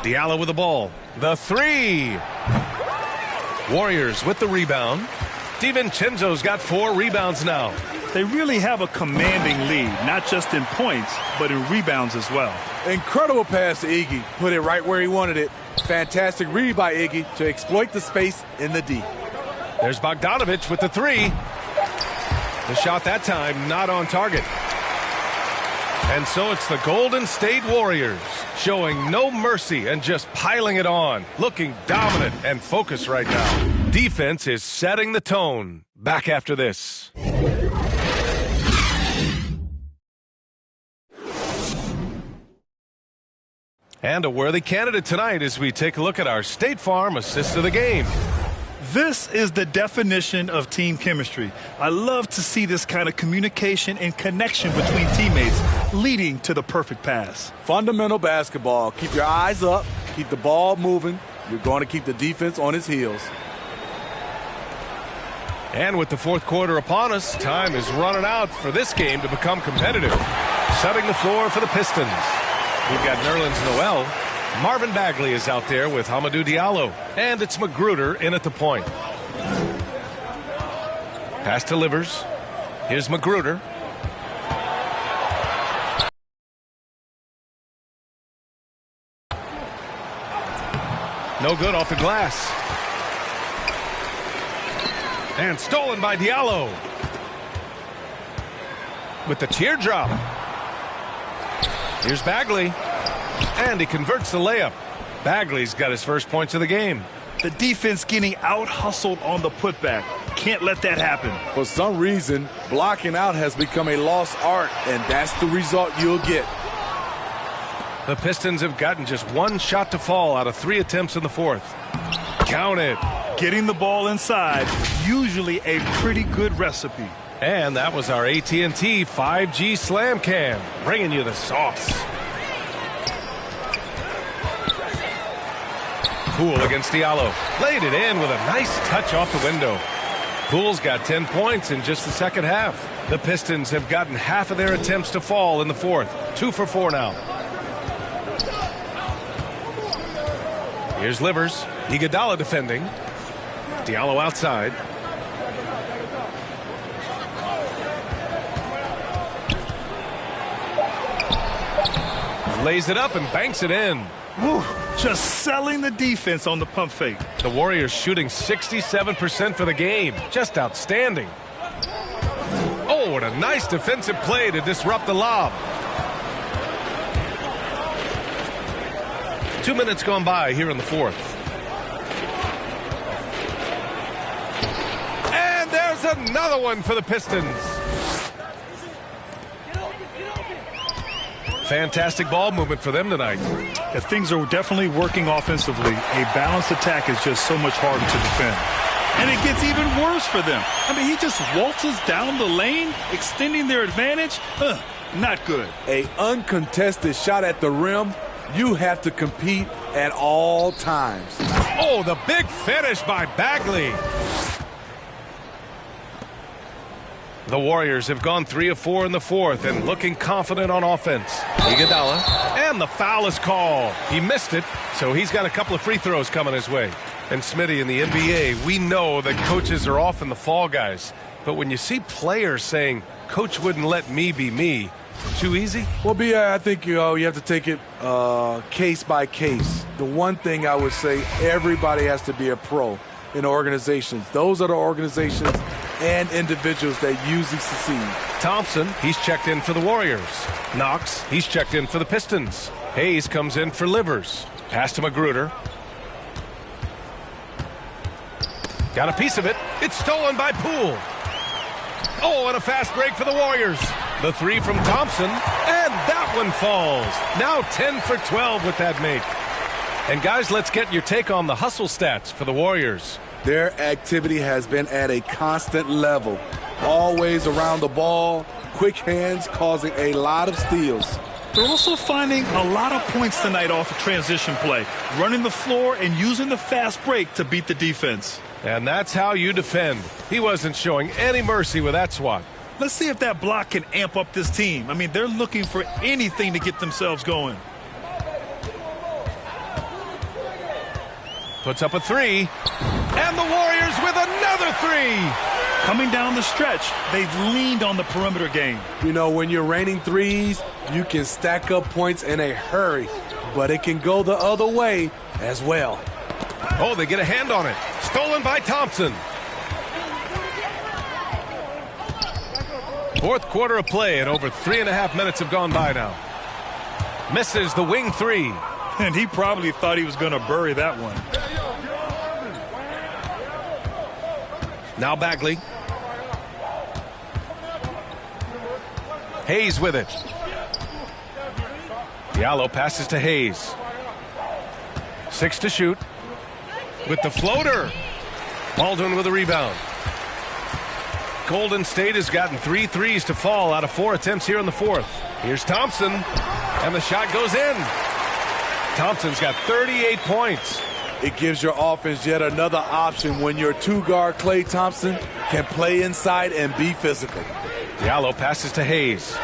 Diallo with the ball. The 3. Warriors with the rebound. DiVincenzo's got 4 rebounds now. They really have a commanding lead, not just in points, but in rebounds as well. Incredible pass to Iggy. Put it right where he wanted it. Fantastic read by Iggy to exploit the space in the D. There's Bogdanovich with the 3. The shot that time not on target. And so it's the Golden State Warriors showing no mercy and just piling it on. Looking dominant and focused right now. Defense is setting the tone. Back after this. And a worthy candidate tonight as we take a look at our State Farm assist of the game. This is the definition of team chemistry. I love to see this kind of communication and connection between teammates leading to the perfect pass. Fundamental basketball. Keep your eyes up. Keep the ball moving. You're going to keep the defense on its heels. And with the fourth quarter upon us, time is running out for this game to become competitive. Setting the floor for the Pistons. We've got Nerlens Noel. Marvin Bagley is out there with Hamidou Diallo. And it's Magruder in at the point. Pass to Livers. Here's Magruder. No good off the glass. And stolen by Diallo. With the teardrop. Here's Bagley. And he converts the layup. Bagley's got his first points of the game. The defense getting out-hustled on the putback. Can't let that happen. For some reason, blocking out has become a lost art, and that's the result you'll get. The Pistons have gotten just 1 shot to fall out of 3 attempts in the fourth. Count it. Getting the ball inside, usually a pretty good recipe. And that was our AT&T 5G Slam Cam, bringing you the sauce. Poole against Diallo. Laid it in with a nice touch off the window. Poole's got 10 points in just the second half. The Pistons have gotten half of their attempts to fall in the fourth. 2 for 4 now. Here's Livers. Iguodala defending. Diallo outside. Lays it up and banks it in. Woo, just selling the defense on the pump fake. The Warriors shooting 67% for the game. Just outstanding. Oh, what a nice defensive play to disrupt the lob. 2 minutes gone by here in the fourth. And there's another one for the Pistons. Fantastic ball movement for them tonight. Yeah, things are definitely working offensively. A balanced attack is just so much harder to defend. And it gets even worse for them. I mean, he just waltzes down the lane, extending their advantage. Not good. A uncontested shot at the rim. You have to compete at all times. Oh, the big finish by Bagley. The Warriors have gone 3 of 4 in the fourth and looking confident on offense. Iguodala, and the foul is called. He missed it, so he's got a couple of free throws coming his way. And Smitty, in the NBA, we know that coaches are often the fall guys. But when you see players saying, "Coach wouldn't let me be me," too easy? Well, B.A., I think you have to take it case by case. The one thing I would say, everybody has to be a pro in organizations. Those are the organizations and individuals that usually succeed. Thompson, he's checked in for the Warriors. Knox, he's checked in for the Pistons. Hayes comes in for Livers. Pass to Magruder. Got a piece of it. It's stolen by Poole. Oh, and a fast break for the Warriors. The three from Thompson, and that one falls. Now 10 for 12 with that make. And guys, let's get your take on the hustle stats for the Warriors. Their activity has been at a constant level. Always around the ball, quick hands causing a lot of steals. They're also finding a lot of points tonight off of transition play, running the floor and using the fast break to beat the defense. And that's how you defend. He wasn't showing any mercy with that swat. Let's see if that block can amp up this team. I mean, they're looking for anything to get themselves going. Puts up a three. And the Warriors with another three. Coming down the stretch, they've leaned on the perimeter game. You know, when you're raining threes, you can stack up points in a hurry. But it can go the other way as well. Oh, they get a hand on it. Stolen by Thompson. Fourth quarter of play, and over 3.5 minutes have gone by now. Misses the wing three. And he probably thought he was going to bury that one. Now Bagley. Hayes with it. Diallo passes to Hayes. 6 to shoot. With the floater. Baldwin with a rebound. Golden State has gotten 3 threes to fall out of 4 attempts here in the fourth. Here's Thompson. And the shot goes in. Thompson's got 38 points. It gives your offense yet another option when your two-guard Klay Thompson can play inside and be physical. Diallo passes to Hayes.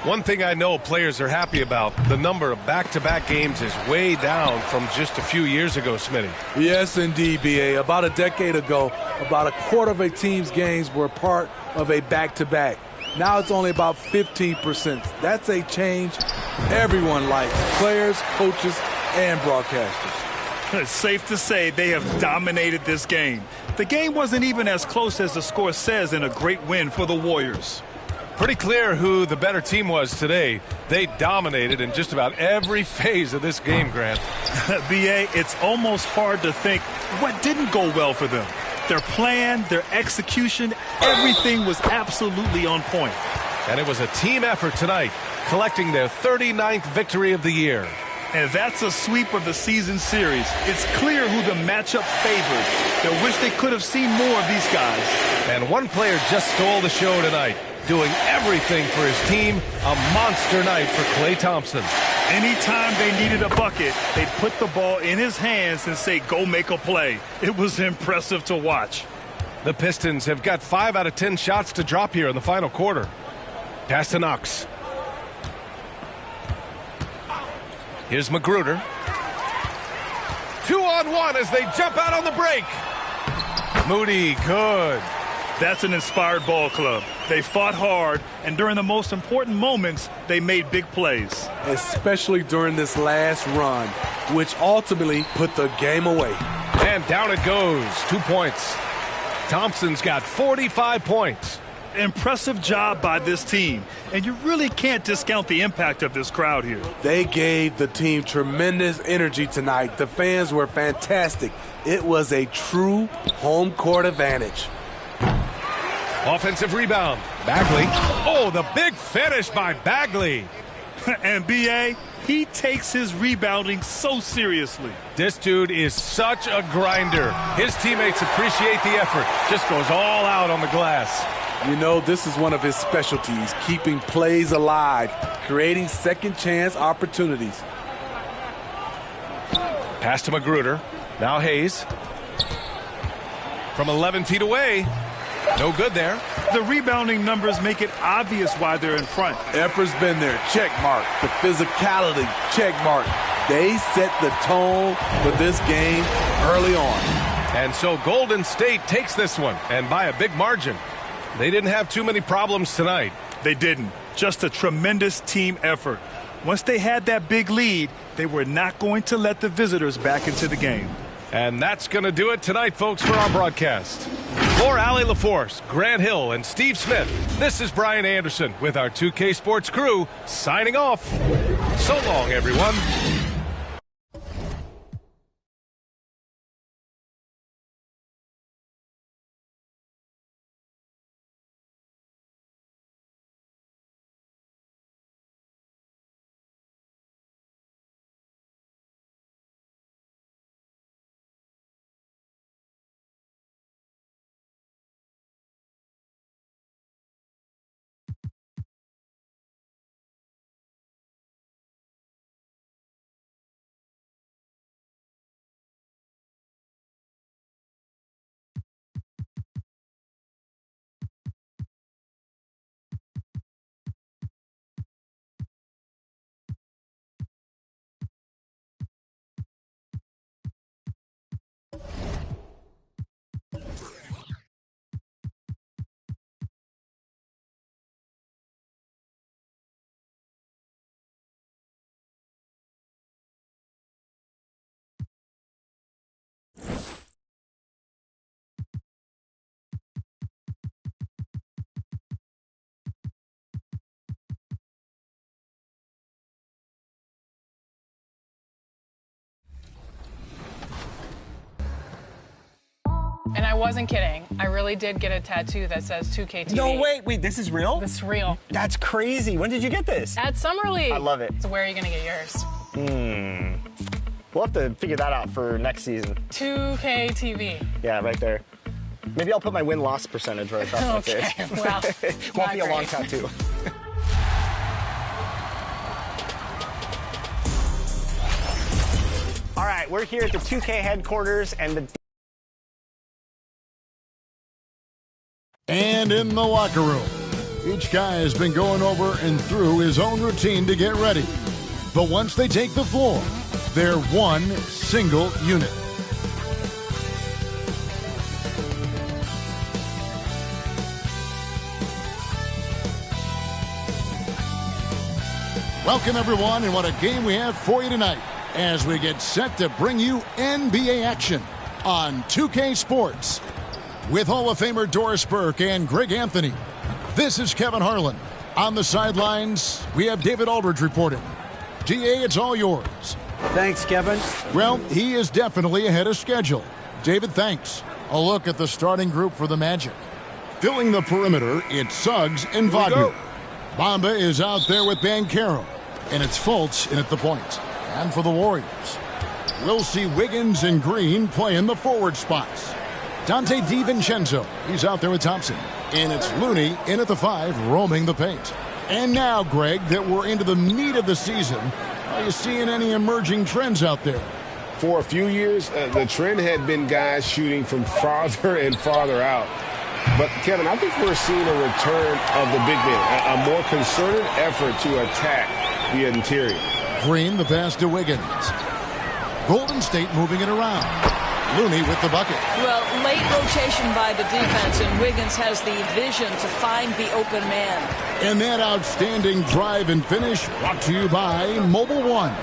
One thing I know players are happy about, the number of back-to-back games is way down from just a few years ago, Smitty. Yes, indeed, B.A. About a decade ago, about a quarter of a team's games were part of a back-to-back. Now it's only about 15%. That's a change everyone likes, players, coaches, and broadcasters. It's safe to say they have dominated this game. The game wasn't even as close as the score says in a great win for the Warriors. Pretty clear who the better team was today. They dominated in just about every phase of this game, Grant. B.A., it's almost hard to think what didn't go well for them. Their plan, their execution, everything was absolutely on point. And it was a team effort tonight, collecting their 39th victory of the year. And that's a sweep of the season series. It's clear who the matchup favors. They wish they could have seen more of these guys. And one player just stole the show tonight, doing everything for his team. A monster night for Klay Thompson. Anytime they needed a bucket, they'd put the ball in his hands and say, go make a play. It was impressive to watch. The Pistons have got 5 out of 10 shots to drop here in the final quarter. Pass to Knox. Here's Magruder. 2-on-1 as they jump out on the break. Moody, good. That's an inspired ball club. They fought hard, and during the most important moments, they made big plays. Especially during this last run, which ultimately put the game away. And down it goes. 2 points. Thompson's got 45 points. Impressive job by this team, and you really can't discount the impact of this crowd here. They gave the team tremendous energy tonight. The fans were fantastic. It was a true home court advantage. Offensive rebound. Bagley. Oh, the big finish by Bagley. And B.A., he takes his rebounding so seriously. This dude is such a grinder. His teammates appreciate the effort. Just goes all out on the glass. You know, this is one of his specialties, keeping plays alive, creating second chance opportunities. Pass to Magruder. Now Hayes. From 11 feet away. No good there. The rebounding numbers make it obvious why they're in front. Effort's been there. Check mark. The physicality. Check mark. They set the tone for this game early on. And so Golden State takes this one, and by a big margin. They didn't have too many problems tonight. They didn't. Just a tremendous team effort. Once they had that big lead, they were not going to let the visitors back into the game. And that's going to do it tonight, folks, for our broadcast. For Allie LaForce, Grant Hill, and Steve Smith, this is Brian Anderson with our 2K Sports crew signing off. So long, everyone. And I wasn't kidding. I really did get a tattoo that says 2K TV. No, wait, this is real? This is real. That's crazy. When did you get this? At Summer League. I love it. So where are you going to get yours? We'll have to figure that out for next season. 2K TV. Yeah, right there. Maybe I'll put my win-loss percentage right across okay, my face. well, Won't be a long tattoo. All right, we're here at the 2K headquarters, and in the locker room, each guy has been going over and through his own routine to get ready. But once they take the floor, they're one single unit. Welcome, everyone, and what a game we have for you tonight as we get set to bring you NBA action on 2K Sports. With Hall of Famer Doris Burke and Greg Anthony, this is Kevin Harlan. On the sidelines, we have David Aldridge reporting. DA, it's all yours. Thanks, Kevin. Well, he is definitely ahead of schedule. David, thanks. A look at the starting group for the Magic. Filling the perimeter, it's Suggs and Wagner. Bamba is out there with Banchero, and it's Fultz in at the point. And for the Warriors, we'll see Wiggins and Green play in the forward spots. Dante DiVincenzo, he's out there with Thompson. And it's Looney in at the 5, roaming the paint. And now, Greg, that we're into the meat of the season, Are you seeing any emerging trends out there? For a few years, the trend had been guys shooting from farther and farther out. But, Kevin, I think we're seeing a return of the big man, a more concerted effort to attack the interior. Green, the pass to Wiggins. Golden State moving it around. Looney with the bucket. Well, late rotation by the defense, and Wiggins has the vision to find the open man. And that outstanding drive and finish brought to you by Mobile One.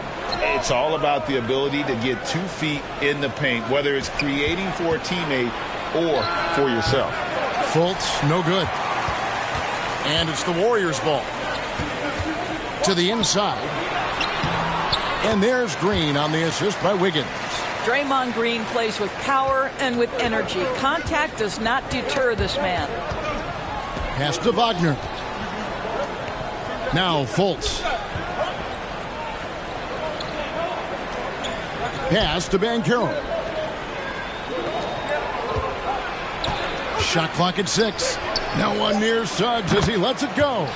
It's all about the ability to get 2 feet in the paint, whether it's creating for a teammate or for yourself. Fultz, no good. And it's the Warriors' ball. To the inside. And there's Green on the assist by Wiggins. Draymond Green plays with power and with energy. Contact does not deter this man. Pass to Wagner. Now Fultz. Pass to Banchero. Shot clock at 6. Now one near Suggs as he lets it go.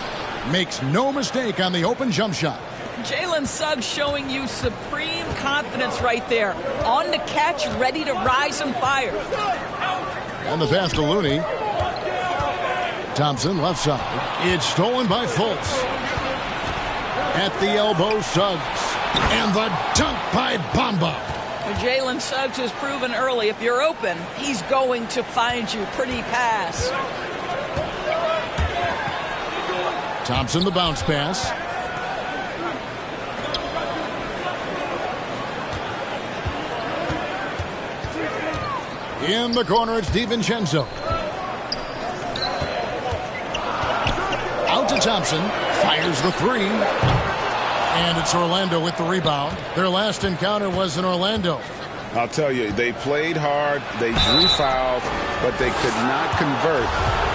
Makes no mistake on the open jump shot. Jalen Suggs showing you supreme confidence right there. On the catch, ready to rise and fire. And the pass to Looney. Thompson left side. It's stolen by Fultz. At the elbow, Suggs. And the dunk by Bamba. Jalen Suggs has proven early, if you're open, he's going to find you. Pretty pass. Thompson, the bounce pass. In the corner, it's DiVincenzo. Out to Thompson. Fires the 3. And it's Orlando with the rebound. Their last encounter was in Orlando. I'll tell you, they played hard, they drew fouls, but they could not convert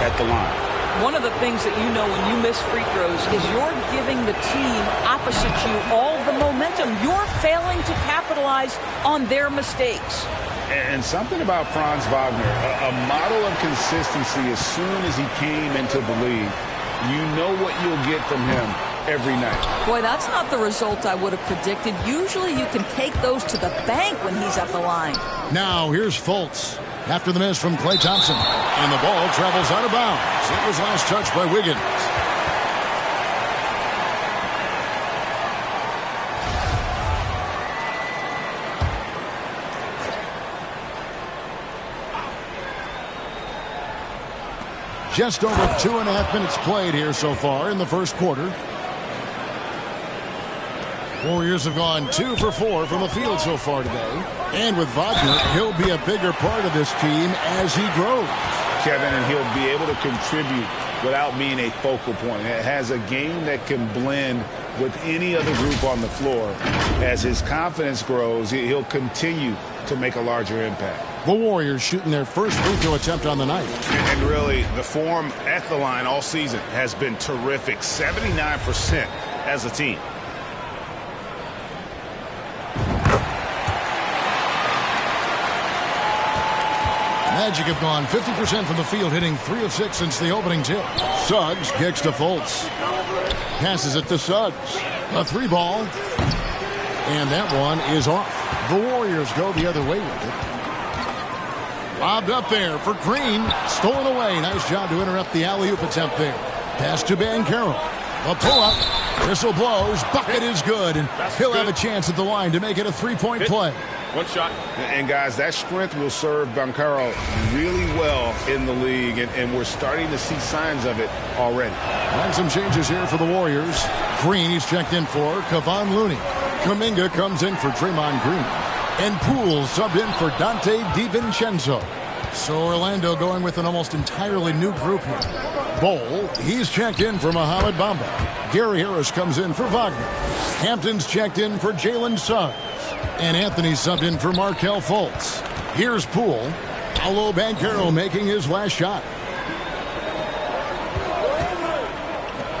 at the line. One of the things that you know when you miss free throws is you're giving the team opposite you all the momentum. You're failing to capitalize on their mistakes. And something about Franz Wagner, a model of consistency. As soon as he came into the league, you know what you'll get from him every night. Boy, that's not the result I would have predicted. Usually you can take those to the bank when he's at the line. Now here's Fultz after the miss from Klay Thompson. And the ball travels out of bounds. It was last touched by Wiggins. Just over 2.5 minutes played here so far in the first quarter. Warriors have gone 2 for 4 from the field so far today. And with Wagner, he'll be a bigger part of this team as he grows. Kevin, and he'll be able to contribute without being a focal point. It has a game that can blend with any other group on the floor. As his confidence grows, he'll continue to make a larger impact. The Warriors shooting their first free throw attempt on the night. And really, the form at the line all season has been terrific. 79% as a team. Magic have gone 50% from the field, hitting 3 of 6 since the opening tip. Suggs kicks to Fultz. Passes it to Suggs. A 3 ball. And that one is off. The Warriors go the other way with it. Lobbed up there for Green. Stolen away. Nice job to interrupt the alley-oop attempt there. Pass to Banchero. A pull-up. Whistle blows. Bucket is good. And he'll have a chance at the line to make it a 3-point play. One shot. And, guys, that strength will serve Banchero really well in the league, and we're starting to see signs of it already. And some changes here for the Warriors. Green, he's checked in for Kevon Looney. Kuminga comes in for Draymond Green. And Poole subbed in for Dante DiVincenzo. So Orlando going with an almost entirely new group here. Bol, he's checked in for Mohamed Bamba. Gary Harris comes in for Wagner. Hampton's checked in for Jalen Suggs. And Anthony subbed in for Markelle Fultz. Here's Poole. Paolo Banchero making his last shot.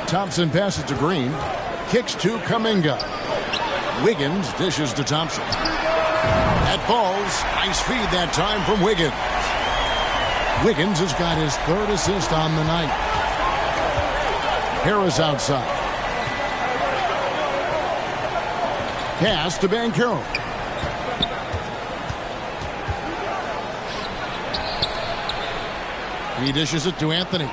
Thompson passes to Green. Kicks to Kuminga. Wiggins dishes to Thompson. That falls. Nice feed that time from Wiggins. Wiggins has got his 3rd assist on the night. Harris outside. Pass to Banchero. He dishes it to Anthony.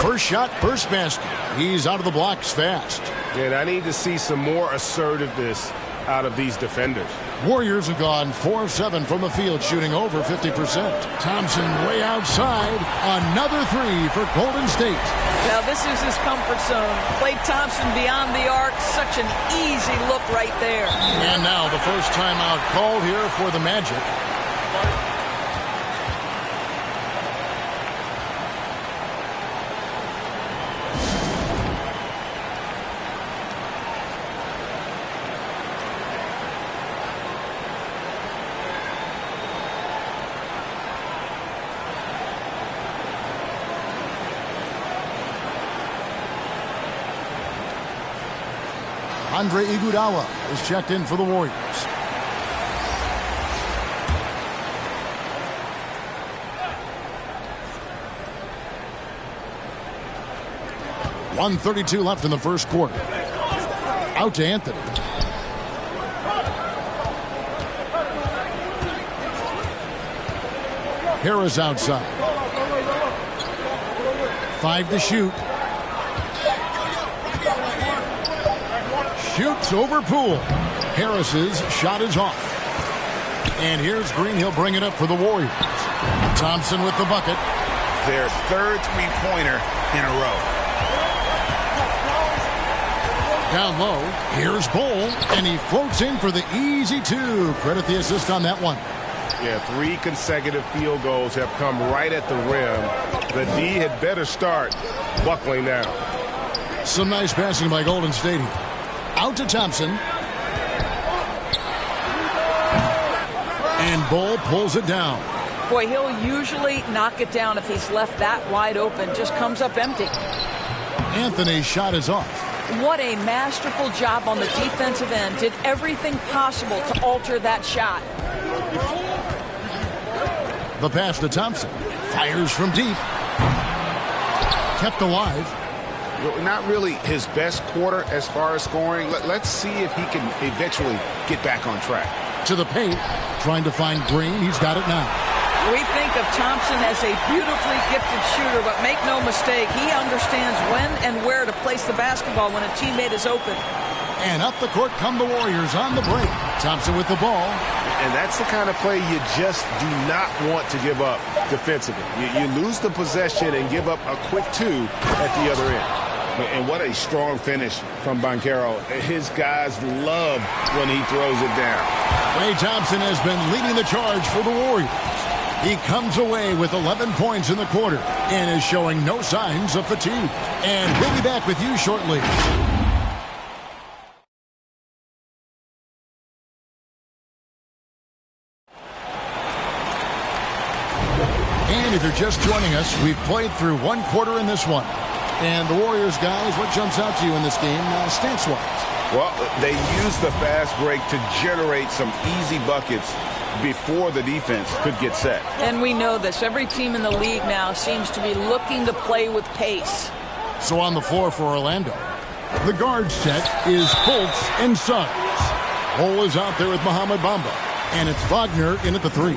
First shot, first basket. He's out of the blocks fast. And I need to see some more assertiveness out of these defenders. Warriors have gone 4 of 7 from the field, shooting over 50%. Thompson way outside. Another three for Golden State. Now this is his comfort zone. Klay Thompson beyond the arc. Such an easy look right there. And now the first timeout called here for the Magic. Andre Iguodala is checked in for the Warriors. .132 left in the first quarter. Out to Anthony. Harris outside. 5 to shoot. Shoots over Poole. Harris's shot is off. And here's Green. He'll bring it up for the Warriors. Thompson with the bucket. Their third three-pointer in a row. Down low. Here's Bol. And he floats in for the easy two. Credit the assist on that one. Yeah, 3 consecutive field goals have come right at the rim. The D had better start buckling now. Some nice passing by Golden State here. Out to Thompson. And Bol pulls it down. Boy, he'll usually knock it down if he's left that wide open. Just comes up empty. Anthony's shot is off. What a masterful job on the defensive end. Did everything possible to alter that shot. The pass to Thompson. Fires from deep. Kept alive. Not really his best quarter as far as scoring. Let's see if he can eventually get back on track. To the paint, trying to find Green. He's got it now. We think of Thompson as a beautifully gifted shooter, but make no mistake, he understands when and where to place the basketball when a teammate is open. And up the court come the Warriors on the break. Thompson with the ball. And that's the kind of play you just do not want to give up defensively. You lose the possession and give up a quick two at the other end. And what a strong finish from Banchero. His guys love when he throws it down. Klay Thompson has been leading the charge for the Warriors. He comes away with 11 points in the quarter and is showing no signs of fatigue. And we'll be back with you shortly. And if you're just joining us, we've played through one quarter in this one. And the Warriors, guys, what jumps out to you in this game, stance-wise? Well, they used the fast break to generate some easy buckets before the defense could get set. And we know this. Every team in the league now seems to be looking to play with pace. So on the floor for Orlando, the guard set is Fultz and Suggs. Bol is out there with Mohamed Bamba. And it's Wagner in at the 3.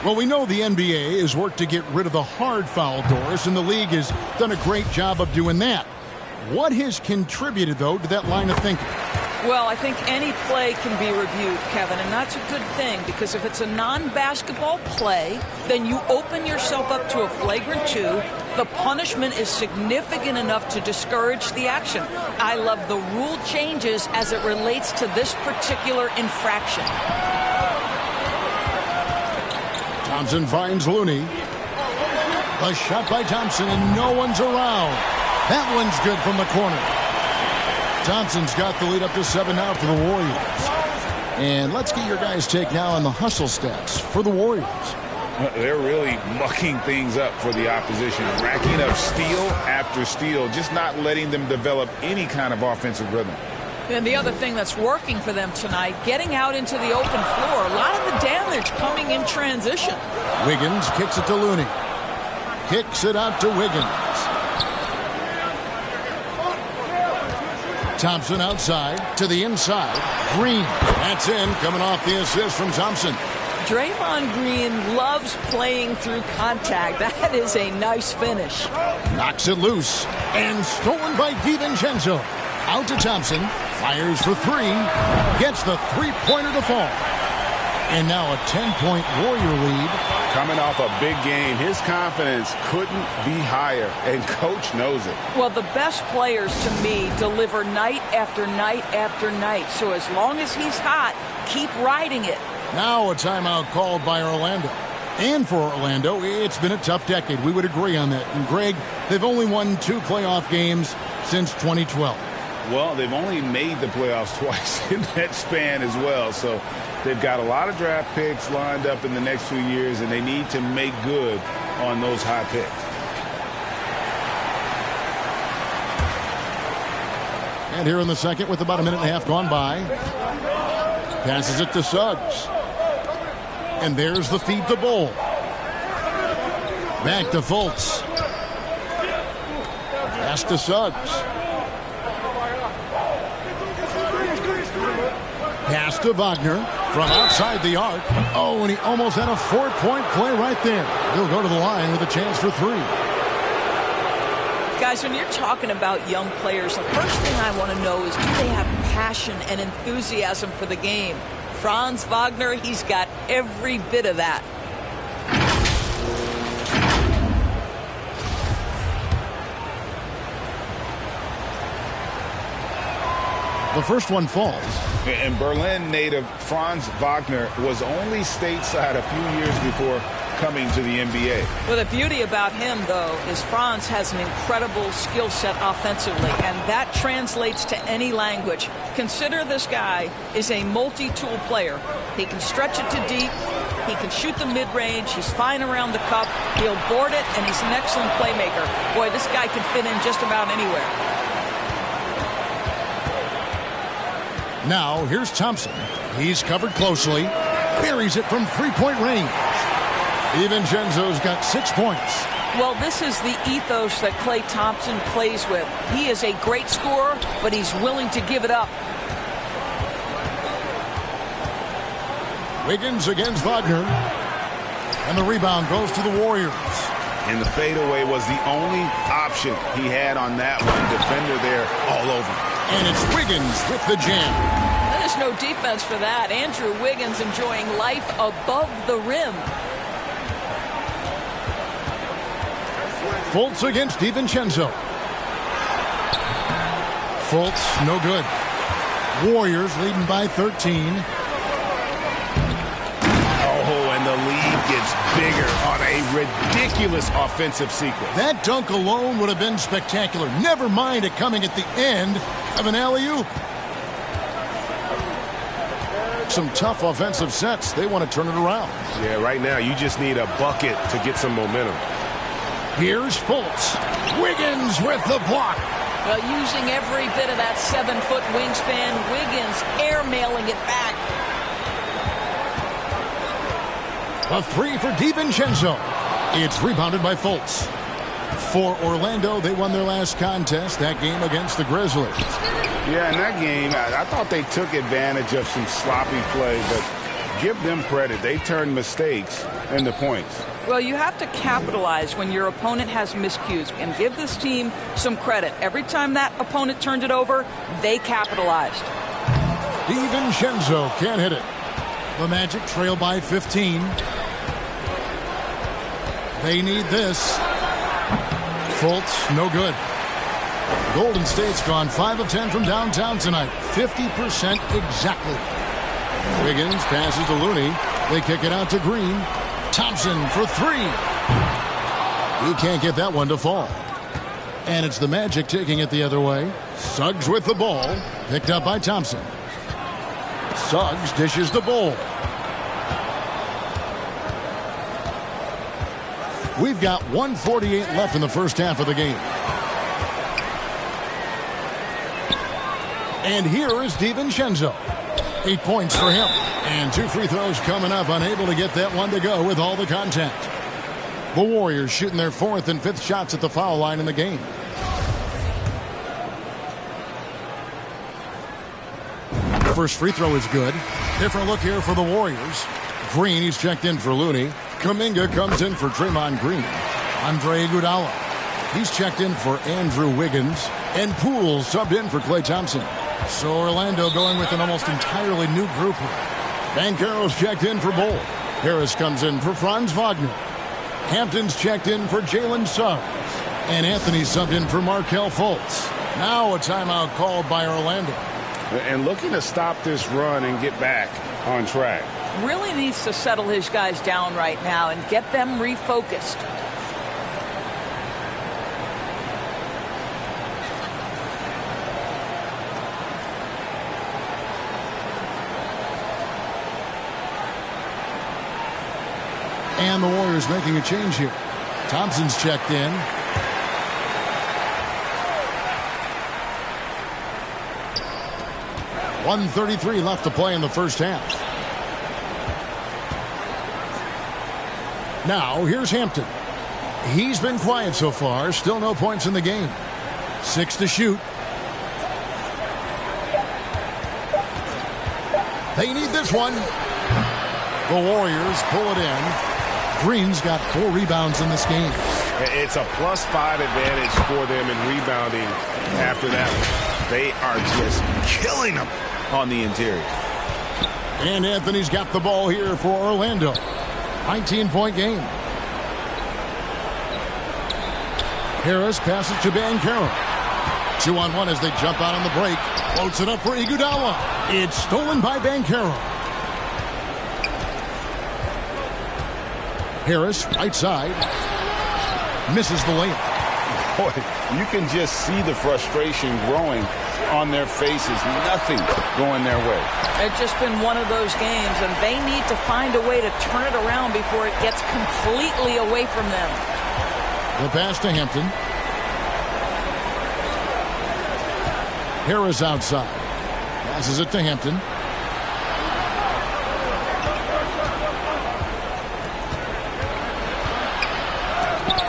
Well, we know the NBA has worked to get rid of the hard foul doors, and the league has done a great job of doing that. What has contributed, though, to that line of thinking? Well, I think any play can be reviewed, Kevin, and that's a good thing because if it's a non-basketball play, then you open yourself up to a flagrant 2. The punishment is significant enough to discourage the action. I love the rule changes as it relates to this particular infraction. Thompson finds Looney. A shot by Thompson, and no one's around. That one's good from the corner. Thompson's got the lead up to 7 now for the Warriors. And let's get your guys' take now on the hustle stats for the Warriors. They're really mucking things up for the opposition, racking up steal after steal, just not letting them develop any kind of offensive rhythm. And the other thing that's working for them tonight, getting out into the open floor. A lot of the damage coming in transition. Wiggins kicks it to Looney. Kicks it out to Wiggins. Thompson outside to the inside. Green. That's in, coming off the assist from Thompson. Draymond Green loves playing through contact. That is a nice finish. Knocks it loose and stolen by DiVincenzo. Out to Thompson. Fires for three. Gets the three-pointer to fall. And now a 10-point Warrior lead. Coming off a big game, his confidence couldn't be higher, and Coach knows it. Well, the best players, to me, deliver night after night after night. So as long as he's hot, keep riding it. Now a timeout called by Orlando. And for Orlando, it's been a tough decade. We would agree on that. And Greg, they've only won 2 playoff games since 2012. Well, they've only made the playoffs twice in that span as well. So they've got a lot of draft picks lined up in the next few years, and they need to make good on those high picks. And here in the second, with about a minute and a half gone by, passes it to Suggs. And there's the feed to Bol. Back to Fultz. Pass to Suggs. Pass to Wagner from outside the arc. Oh, and he almost had a 4-point play right there. He'll go to the line with a chance for 3. Guys, when you're talking about young players, the first thing I want to know is, do they have passion and enthusiasm for the game? Franz Wagner, he's got every bit of that. The first one falls. And Berlin native Franz Wagner was only stateside a few years before coming to the NBA. Well, the beauty about him, though, is Franz has an incredible skill set offensively, and that translates to any language. Consider this guy is a multi-tool player. He can stretch it to deep. He can shoot the mid-range. He's fine around the cup. He'll board it, and he's an excellent playmaker. Boy, this guy can fit in just about anywhere. Now, here's Thompson. He's covered closely. Buries it from 3-point range. DiVincenzo's got 6 points. Well, this is the ethos that Klay Thompson plays with. He is a great scorer, but he's willing to give it up. Wiggins against Wagner. And the rebound goes to the Warriors. And the fadeaway was the only option he had on that one. Defender there all over. And it's Wiggins with the jam. There's no defense for that. Andrew Wiggins enjoying life above the rim. Fultz against DiVincenzo. Fultz, no good. Warriors leading by 13. Oh, and the lead gets bigger on a ridiculous offensive sequence. That dunk alone would have been spectacular. Never mind it coming at the end of an alley-oop. Some tough offensive sets. They want to turn it around. Yeah, right now you just need a bucket to get some momentum. Here's Fultz. Wiggins with the block. Well, using every bit of that 7-foot wingspan, Wiggins airmailing it back. A 3 for DiVincenzo. It's rebounded by Fultz. For Orlando, they won their last contest, that game against the Grizzlies. Yeah, in that game, I thought they took advantage of some sloppy play, but give them credit. They turned mistakes into points. Well, you have to capitalize when your opponent has miscues, and give this team some credit. Every time that opponent turned it over, they capitalized. DiVincenzo can't hit it. The Magic trail by 15. They need this. Fultz, no good. Golden State's gone 5 of 10 from downtown tonight. 50% exactly. Wiggins passes to Looney. They kick it out to Green. Thompson for 3. He can't get that one to fall. And it's the Magic taking it the other way. Suggs with the ball. Picked up by Thompson. Suggs dishes the ball. We've got 1:48 left in the first half of the game. And here is DiVincenzo. 8 points for him. And 2 free throws coming up. Unable to get that one to go with all the contact. The Warriors shooting their 4th and 5th shots at the foul line in the game. first free throw is good. Different look here for the Warriors. Green, he's checked in for Looney. Kuminga comes in for Draymond Green. Andre Iguodala, he's checked in for Andrew Wiggins. And Poole subbed in for Klay Thompson. So Orlando going with an almost entirely new group here. Banchero's checked in for Bol. Harris comes in for Franz Wagner. Hampton's checked in for Jalen Suggs. And Anthony subbed in for Markelle Fultz. Now a timeout called by Orlando. And looking to stop this run and get back on track. Really needs to settle his guys down right now and get them refocused. And the Warriors making a change here. Thompson's checked in. .133 left to play in the first half. Now, here's Hampton. He's been quiet so far. Still no points in the game. 6 to shoot. They need this one. The Warriors pull it in. Green's got 4 rebounds in this game. It's a +5 advantage for them in rebounding after that one. They are just killing them on the interior. And Anthony's got the ball here for Orlando. 19-point game. Harris passes to Banchero. 2-on-1 as they jump out on the break. Floats it up for Iguodala. It's stolen by Banchero. Harris, right side. Misses the layup. Boy, you can just see the frustration growing on their faces. Nothing going their way. It's just been one of those games, and they need to find a way to turn it around before it gets completely away from them. The pass to Hampton. Harris outside. Passes it to Hampton.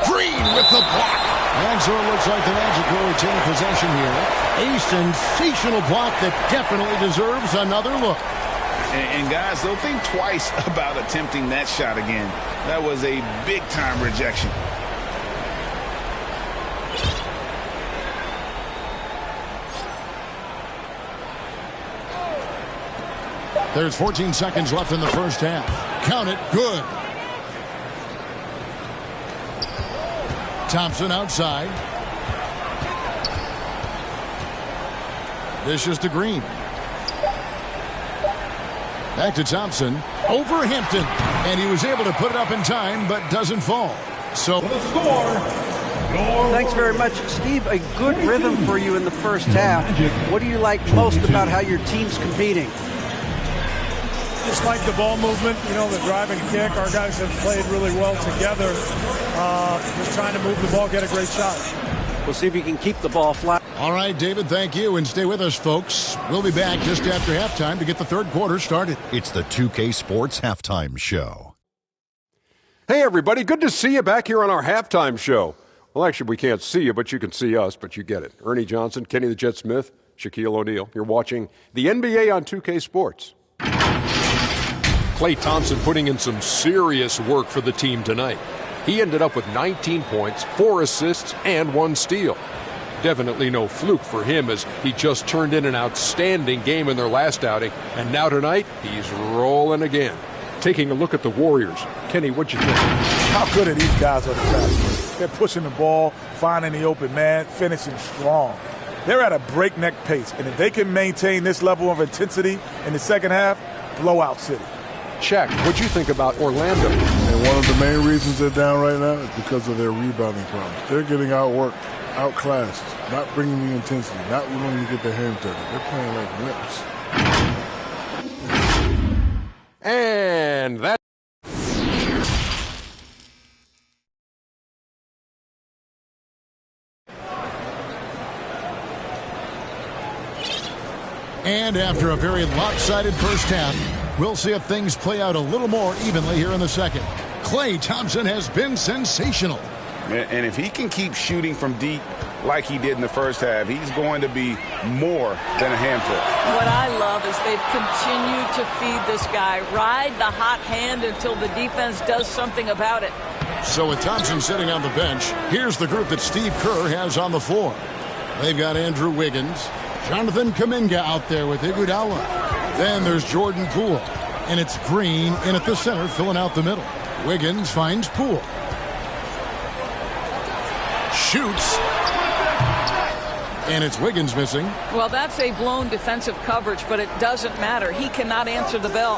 Green with the block. And so it looks like the Magic will retain possession here. A sensational block that definitely deserves another look. And guys, they'll think twice about attempting that shot again. That was a big-time rejection. There's 14 seconds left in the first half. Count it. Good. Thompson outside. Dishes to Green. Back to Thompson. Over Hampton. And he was able to put it up in time, but doesn't fall. So the score. Thanks very much, Steve. A good rhythm for you in the first half. What do you like most about how your team's competing? Just like the ball movement, you know, the drive and kick. Our guys have played really well together. Just trying to move the ball, get a great shot. We'll see if you can keep the ball flat. All right, David, thank you. And stay with us, folks. We'll be back just after halftime to get the third quarter started. It's the 2K Sports Halftime Show. Hey, everybody. Good to see you back here on our halftime show. Well, actually, we can't see you, but you can see us, but you get it. Ernie Johnson, Kenny the Jet Smith, Shaquille O'Neal. You're watching the NBA on 2K Sports. Klay Thompson putting in some serious work for the team tonight. He ended up with 19 points, 4 assists, and 1 steal. Definitely no fluke for him, as he just turned in an outstanding game in their last outing, and now tonight, he's rolling again. Taking a look at the Warriors. Kenny, what'd you think? How good are these guys on the fast? They're pushing the ball, finding the open man, finishing strong. They're at a breakneck pace, and if they can maintain this level of intensity in the second half, blowout city. Check. What'd you think about Orlando? And one of the main reasons they're down right now is because of their rebounding problems. They're getting outworked, outclassed, not bringing the intensity, not willing to get their hands dirty. They're playing like wimps. And that. And after a very lopsided first half, we'll see if things play out a little more evenly here in the second. Klay Thompson has been sensational. And if he can keep shooting from deep like he did in the first half. He's going to be more than a handful. What I love is they've continued to feed this guy. Ride the hot hand until the defense does something about it. So with Thompson sitting on the bench, here's the group that Steve Kerr has on the floor. They've got Andrew Wiggins, Jonathan Kuminga out there with Iguodala. Then there's Jordan Poole. And it's Green in at the center, filling out the middle. Wiggins finds Poole. Shoots. And it's Wiggins missing. Well, that's a blown defensive coverage, but it doesn't matter. He cannot answer the bell.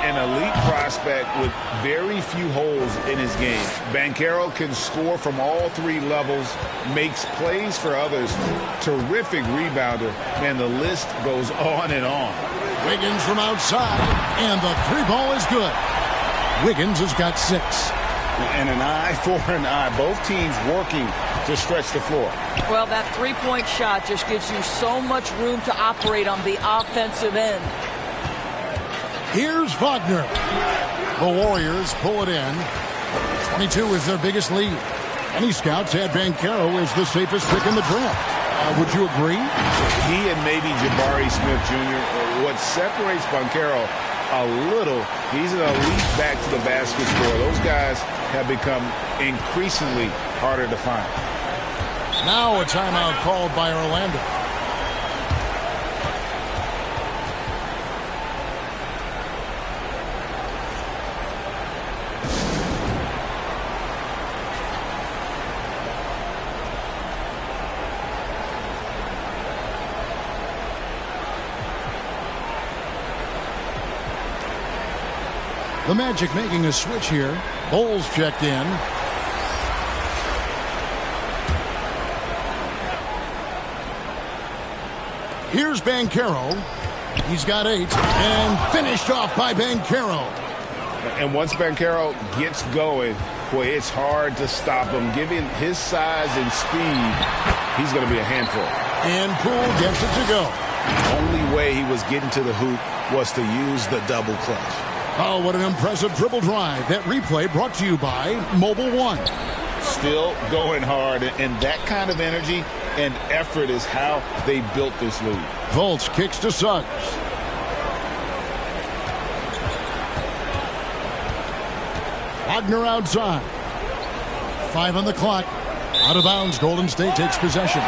An elite prospect with very few holes in his game. Banchero can score from all three levels, makes plays for others. Terrific rebounder. Man, the list goes on and on. Wiggins from outside, and the three ball is good. Wiggins has got 6. And an eye for an eye. Both teams working to stretch the floor. Well, that three-point shot just gives you so much room to operate on the offensive end. Here's Wagner. The Warriors pull it in. 22 is their biggest lead. Many scouts had Banchero as the safest pick in the draft. Would you agree? He and maybe Jabari Smith Jr. What separates Banchero a little, he's an elite back to the basket scorer. Those guys have become increasingly harder to find. Now a timeout called by Orlando. The Magic making a switch here. Bulls checked in. Here's Banchero. He's got 8. And finished off by Banchero. And once Banchero gets going, boy, it's hard to stop him. Given his size and speed, he's going to be a handful. And Poole gets it to go. The only way he was getting to the hoop was to use the double clutch. Oh, what an impressive dribble drive. That replay brought to you by Mobile One. Still going hard, and that kind of energy and effort is how they built this lead. Fultz kicks to Suggs. Wagner outside. 5 on the clock. Out of bounds, Golden State takes possession.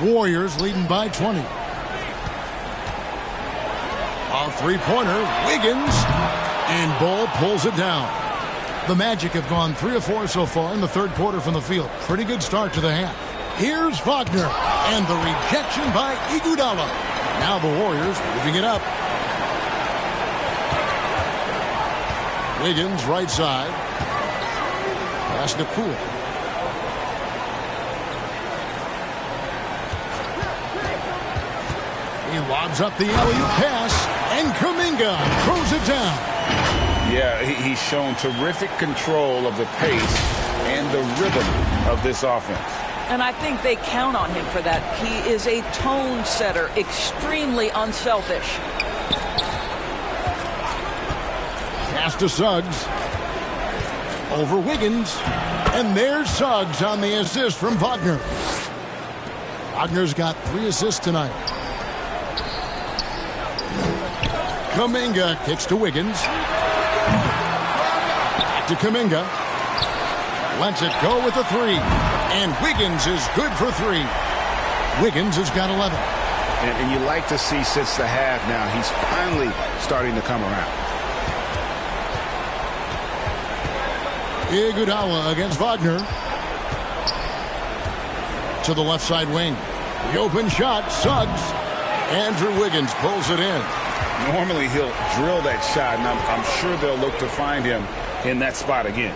Warriors leading by 20. A three-pointer, Wiggins, and Bull pulls it down. The Magic have gone 3 of 4 so far in the third quarter from the field. Pretty good start to the half. Here's Wagner, and the rejection by Iguodala. Now the Warriors moving it up. Wiggins right side. Pass to Poole. He lobs up the alley-oop pass, and Kuminga throws it down. Yeah, he's shown terrific control of the pace and the rhythm of this offense. And I think they count on him for that. He is a tone setter, extremely unselfish. Pass to Suggs. Over Wiggins. And there's Suggs on the assist from Wagner. Wagner's got 3 assists tonight. Kuminga kicks to Wiggins. Back to Kuminga. Lets it go with the 3. And Wiggins is good for 3. Wiggins has got 11. And you like to see since the half now, he's finally starting to come around. Iguodala against Wagner. To the left side wing. The open shot, Suggs. Andrew Wiggins pulls it in. Normally he'll drill that shot, and I'm sure they'll look to find him in that spot again.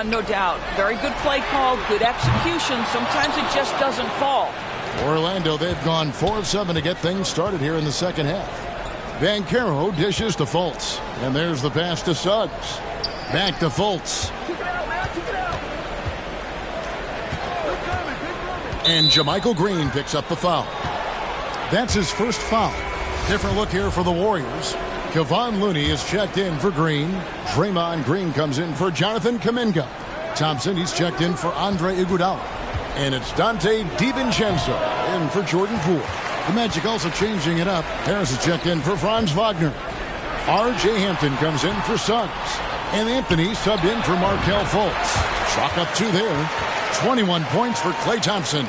No doubt. Very good play call, good execution. Sometimes it just doesn't fall. Orlando, they've gone 4 of 7 to get things started here in the second half. Banchero dishes to Fultz. And there's the pass to Suggs. Back to Fultz. And JaMychal Green picks up the foul. That's his first foul. Different look here for the Warriors. Kevon Looney is checked in for Green. Draymond Green comes in for Jonathan Kuminga. Thompson, he's checked in for Andre Iguodala. And it's Dante DiVincenzo in for Jordan Poole. The Magic also changing it up. Harris is checked in for Franz Wagner. R.J. Hampton comes in for Suggs. And Anthony subbed in for Markelle Fultz. Chalk up 2 there. 21 points for Klay Thompson.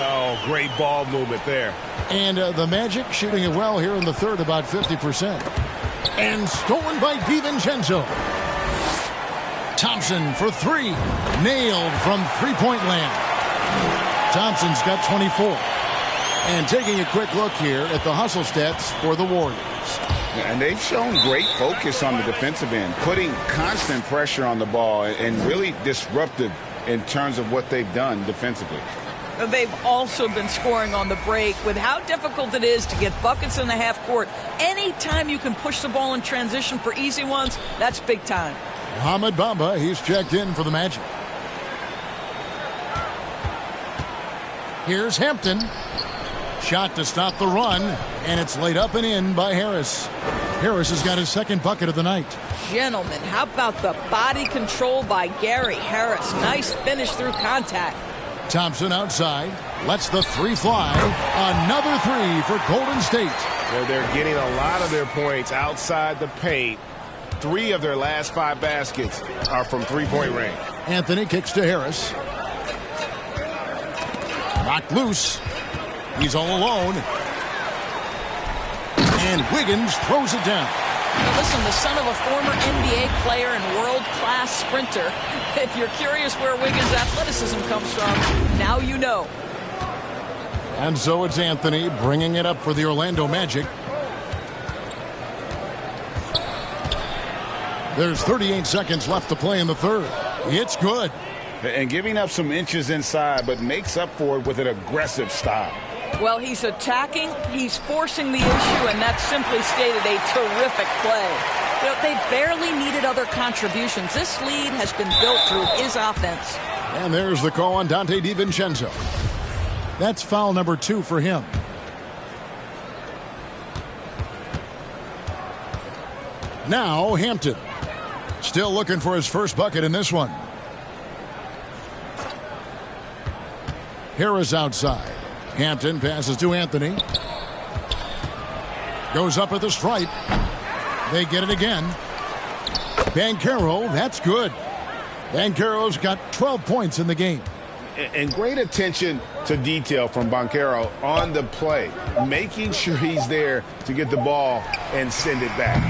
Oh, great ball movement there. And the Magic shooting it well here in the third, about 50%. And stolen by DiVincenzo. Thompson for 3. Nailed from three-point land. Thompson's got 24. And taking a quick look here at the hustle stats for the Warriors. And they've shown great focus on the defensive end, putting constant pressure on the ball and really disruptive in terms of what they've done defensively. They've also been scoring on the break. With how difficult it is to get buckets in the half court, anytime you can push the ball in transition for easy ones, that's big time. Mohamed Bamba, he's checked in for the Magic. Here's Hampton. Shot to stop the run, and it's laid up and in by Harris. Harris has got his second bucket of the night. Gentlemen, how about the body control by Gary Harris? Nice finish through contact. Thompson outside, lets the 3 fly. Another 3 for Golden State. They're getting a lot of their points outside the paint. 3 of their last 5 baskets are from three-point range. Anthony kicks to Harris. Knocked loose. He's all alone. And Wiggins throws it down. Now listen, the son of a former NBA player and world-class sprinter. If you're curious where Wiggins' athleticism comes from, now you know. And so it's Anthony bringing it up for the Orlando Magic. There's 38 seconds left to play in the third. It's good. And giving up some inches inside, but makes up for it with an aggressive style. Well, he's attacking, he's forcing the issue, and that's simply stated a terrific play. You know, they barely needed other contributions. This lead has been built through his offense. And there's the call on Dante DiVincenzo. That's foul number 2 for him. Now Hampton. Still looking for his first bucket in this one. Harris outside. Hampton passes to Anthony. Goes up at the stripe. They get it again. Banchero, that's good. Banchero's got 12 points in the game. And great attention to detail from Banchero on the play, making sure he's there to get the ball and send it back.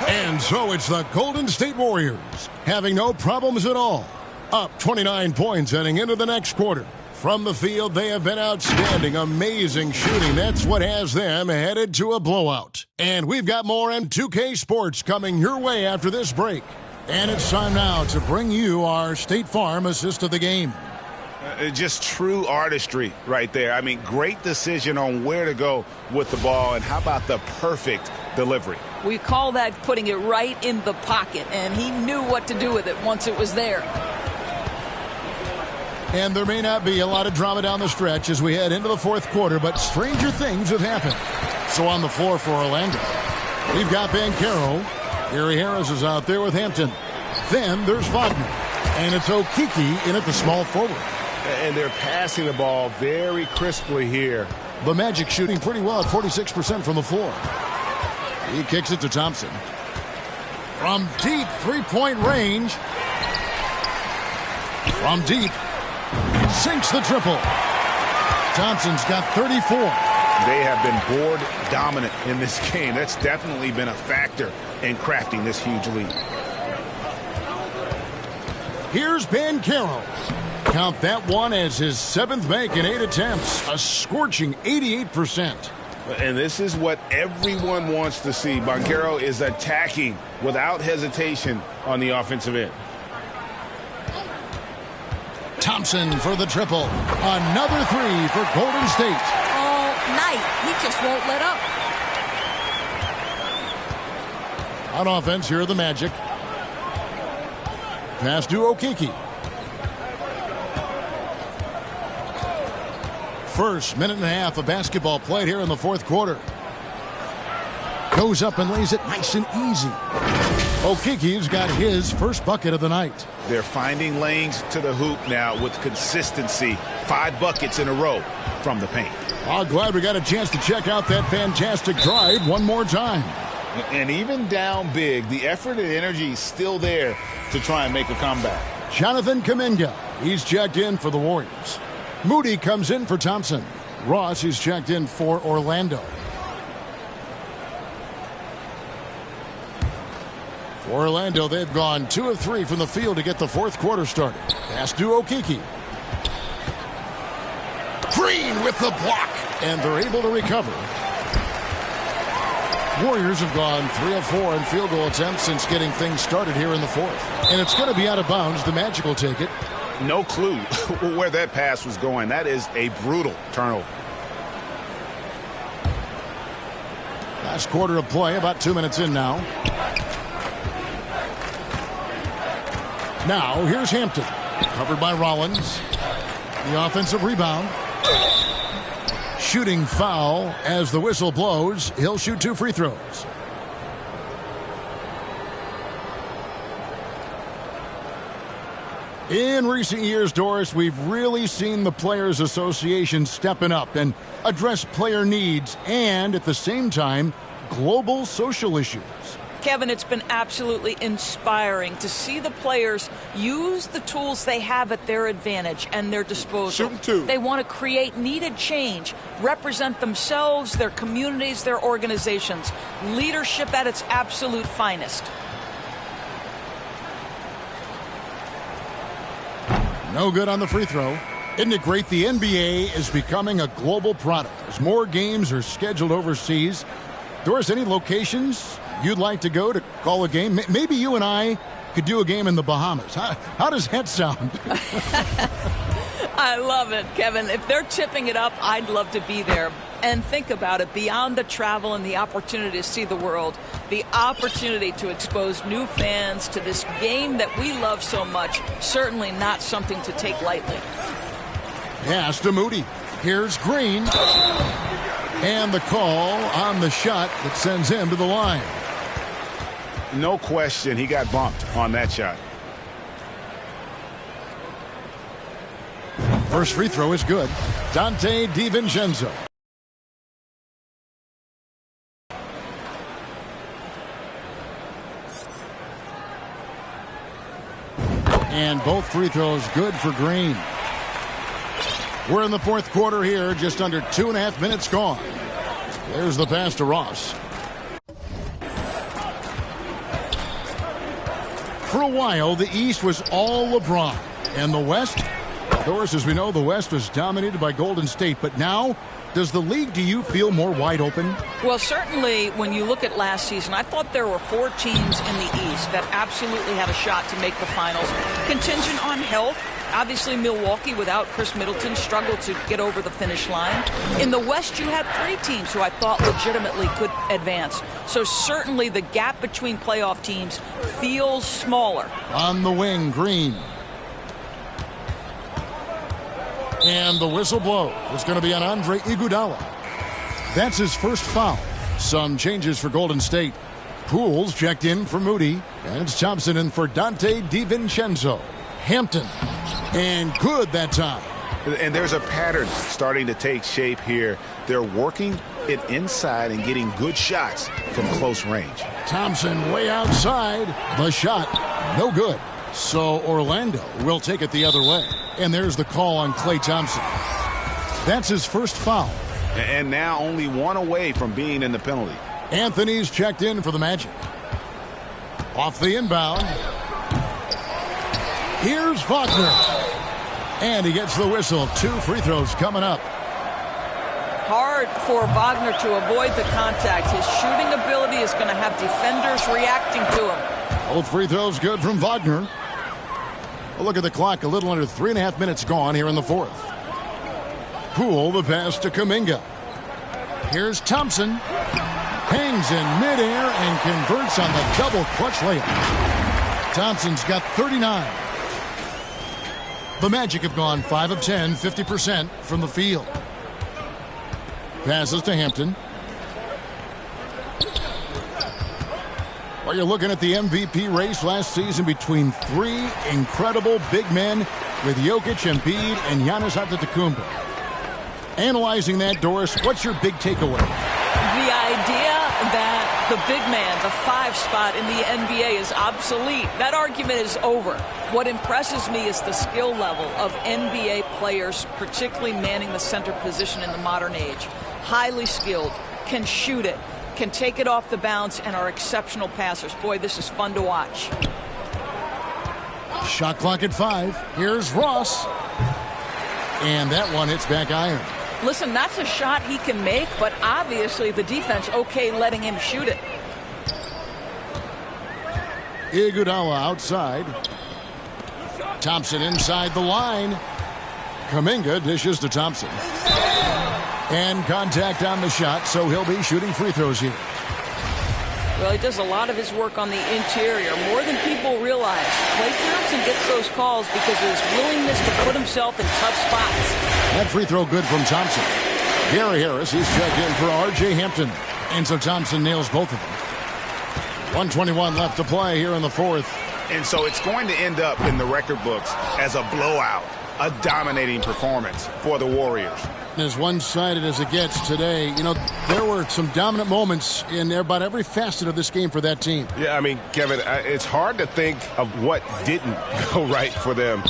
And so it's the Golden State Warriors having no problems at all. Up 29 points heading into the next quarter. From the field, they have been outstanding, amazing shooting. That's what has them headed to a blowout. And we've got more M2K Sports coming your way after this break. And it's time now to bring you our State Farm assist of the game. Just true artistry right there. I mean, great decision on where to go with the ball, and how about the perfect delivery? We call that putting it right in the pocket, and he knew what to do with it once it was there. And there may not be a lot of drama down the stretch as we head into the fourth quarter, but stranger things have happened. So on the floor for Orlando, we've got Banchero. Gary Harris is out there with Hampton. Then there's Wagner. And it's Okeke in at the small forward. And they're passing the ball very crisply here. The Magic shooting pretty well at 46% from the floor. He kicks it to Thompson. From deep three-point range. From deep. Sinks the triple. Thompson's got 34. They have been board dominant in this game. That's definitely been a factor in crafting this huge lead. Here's Banchero. Count that one as his 7th make in 8 attempts. A scorching 88%. And this is what everyone wants to see. Banchero is attacking without hesitation on the offensive end. Thompson for the triple. Another 3 for Golden State. All night. He just won't let up. On offense, here are the Magic. Pass to Okeke. First minute and a half of basketball played here in the fourth quarter. Goes up and lays it nice and easy. Okeke's got his first bucket of the night. They're finding lanes to the hoop now with consistency. 5 buckets in a row from the paint. Oh, glad we got a chance to check out that fantastic drive one more time. And even down big, the effort and energy is still there to try and make a comeback. Jonathan Kuminga, he's checked in for the Warriors. Moody comes in for Thompson. Ross is checked in for Orlando. For Orlando, they've gone 2 of 3 from the field to get the fourth quarter started. Pass to Okeke. Green with the block, and they're able to recover. Warriors have gone 3 of 4 in field goal attempts since getting things started here in the fourth. And it's going to be out of bounds. The Magic will take it. No clue where that pass was going. That is a brutal turnover. Last quarter of play, about 2 minutes in now. Now, here's Hampton. Covered by Rollins. The offensive rebound. Shooting foul as the whistle blows. He'll shoot 2 free throws. In recent years, Doris, we've really seen the Players Association stepping up and address player needs and, at the same time, global social issues. Kevin, it's been absolutely inspiring to see the players use the tools they have at their advantage and their disposal. They want to create needed change, represent themselves, their communities, their organizations. Leadership at its absolute finest. No good on the free throw. Isn't it great? The NBA is becoming a global product as more games are scheduled overseas. Doris, any locations you'd like to go to call a game? Maybe you and I could do a game in the Bahamas. How does that sound? I love it, Kevin. If they're tipping it up, I'd love to be there. And think about it, beyond the travel and the opportunity to see the world, the opportunity to expose new fans to this game that we love so much, certainly not something to take lightly. Pass to Moody. Here's Green. And the call on the shot that sends him to the line. No question, he got bumped on that shot. First free throw is good. Dante DiVincenzo. And both free throws good for Green. We're in the fourth quarter here, just under 2.5 minutes gone. There's the pass to Ross. For a while, the East was all LeBron. And the West, of course, as we know, the West was dominated by Golden State. But now, does the league, do you feel more wide open? Well, certainly when you look at last season, I thought there were 4 teams in the East that absolutely had a shot to make the finals. Contingent on health. Obviously, Milwaukee, without Chris Middleton, struggled to get over the finish line. In the West, you had 3 teams who I thought legitimately could advance. So certainly the gap between playoff teams feels smaller. On the wing, Green. And the whistle blow is going to be on Andre Iguodala. That's his first foul. Some changes for Golden State. Pools checked in for Moody. And it's Thompson in for Dante DiVincenzo. Hampton. And good that time. And there's a pattern starting to take shape here. They're working it inside and getting good shots from close range. Thompson way outside. The shot, no good. So Orlando will take it the other way. And there's the call on Klay Thompson. That's his first foul. And now only 1 away from being in the penalty. Anthony's checked in for the Magic. Off the inbound. Here's Wagner. And he gets the whistle. 2 free throws coming up. Hard for Wagner to avoid the contact. His shooting ability is going to have defenders reacting to him. Both free throws good from Wagner. A look at the clock. A little under 3.5 minutes gone here in the fourth. Poole the pass to Kuminga. Here's Thompson. Hangs in midair and converts on the double clutch layup. Thompson's got 39. The Magic have gone 5 of 10, 50% from the field. Passes to Hampton. Well, you're looking at the MVP race last season between three incredible big men with Jokic, Embiid, and Giannis Antetokounmpo. Analyzing that, Doris, what's your big takeaway? The idea that the big man, the 5 spot in the NBA is obsolete. That argument is over. What impresses me is the skill level of NBA players, particularly manning the center position in the modern age. Highly skilled, can shoot it, can take it off the bounce, and are exceptional passers. Boy, this is fun to watch. Shot clock at 5. Here's Ross. And that one hits back iron. Listen, that's a shot he can make, but obviously the defense okay letting him shoot it. Iguodala outside. Thompson inside the line. Kuminga dishes to Thompson. And contact on the shot, so he'll be shooting free throws here. Well, he does a lot of his work on the interior, more than people realize. Klay Thompson gets those calls because of his willingness to put himself in tough spots. That free throw good from Thompson. Gary Harris, he's checked in for R.J. Hampton. And so Thompson nails both of them. 1:21 left to play here in the fourth. And so it's going to end up in the record books as a blowout, a dominating performance for the Warriors. As one-sided as it gets today, you know, there were some dominant moments in about every facet of this game for that team. Yeah, I mean, Kevin, it's hard to think of what didn't go right for them.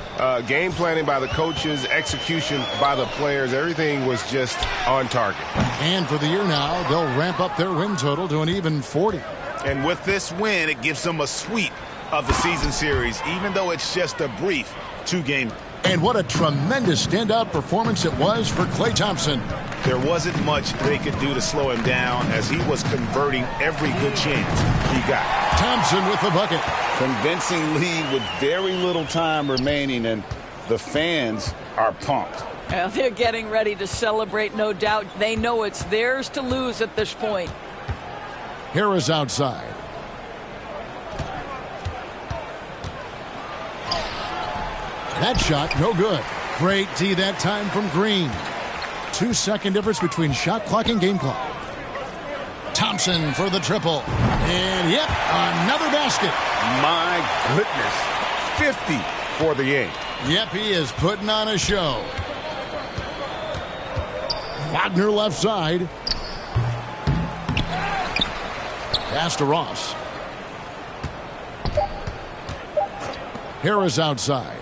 Game planning by the coaches, execution by the players, everything was just on target. And for the year now, they'll ramp up their win total to an even 40. And with this win, it gives them a sweep of the season series, even though it's just a brief 2-game. And what a tremendous standout performance it was for Klay Thompson. There wasn't much they could do to slow him down as he was converting every good chance he got. Thompson with the bucket. Convincing lead with very little time remaining, and the fans are pumped. Well, they're getting ready to celebrate, no doubt. They know it's theirs to lose at this point. Harris outside. That shot, no good. Great D that time from Green. 2-second difference between shot clock and game clock. Thompson for the triple. And, yep, another basket. My goodness. 50 for the game. Yep, he is putting on a show. Wagner left side. Pass to Ross. Harris outside.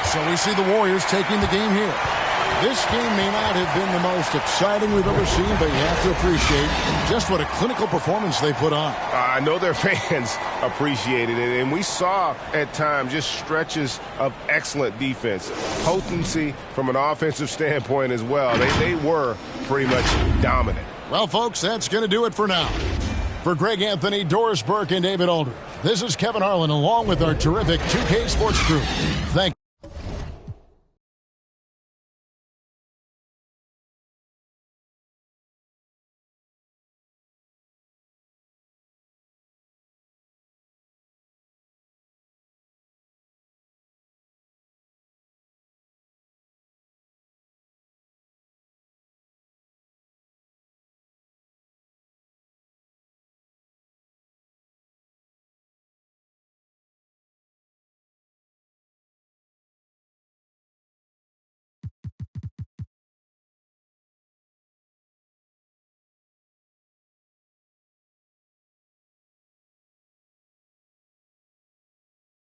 So we see the Warriors taking the game here. This game may not have been the most exciting we've ever seen, but you have to appreciate just what a clinical performance they put on. I know their fans appreciated it, and we saw at times just stretches of excellent defense. Potency from an offensive standpoint as well. They were pretty much dominant. Well, folks, that's going to do it for now. For Greg Anthony, Doris Burke, and David Aldridge, this is Kevin Harlan along with our terrific 2K Sports crew. Thank you.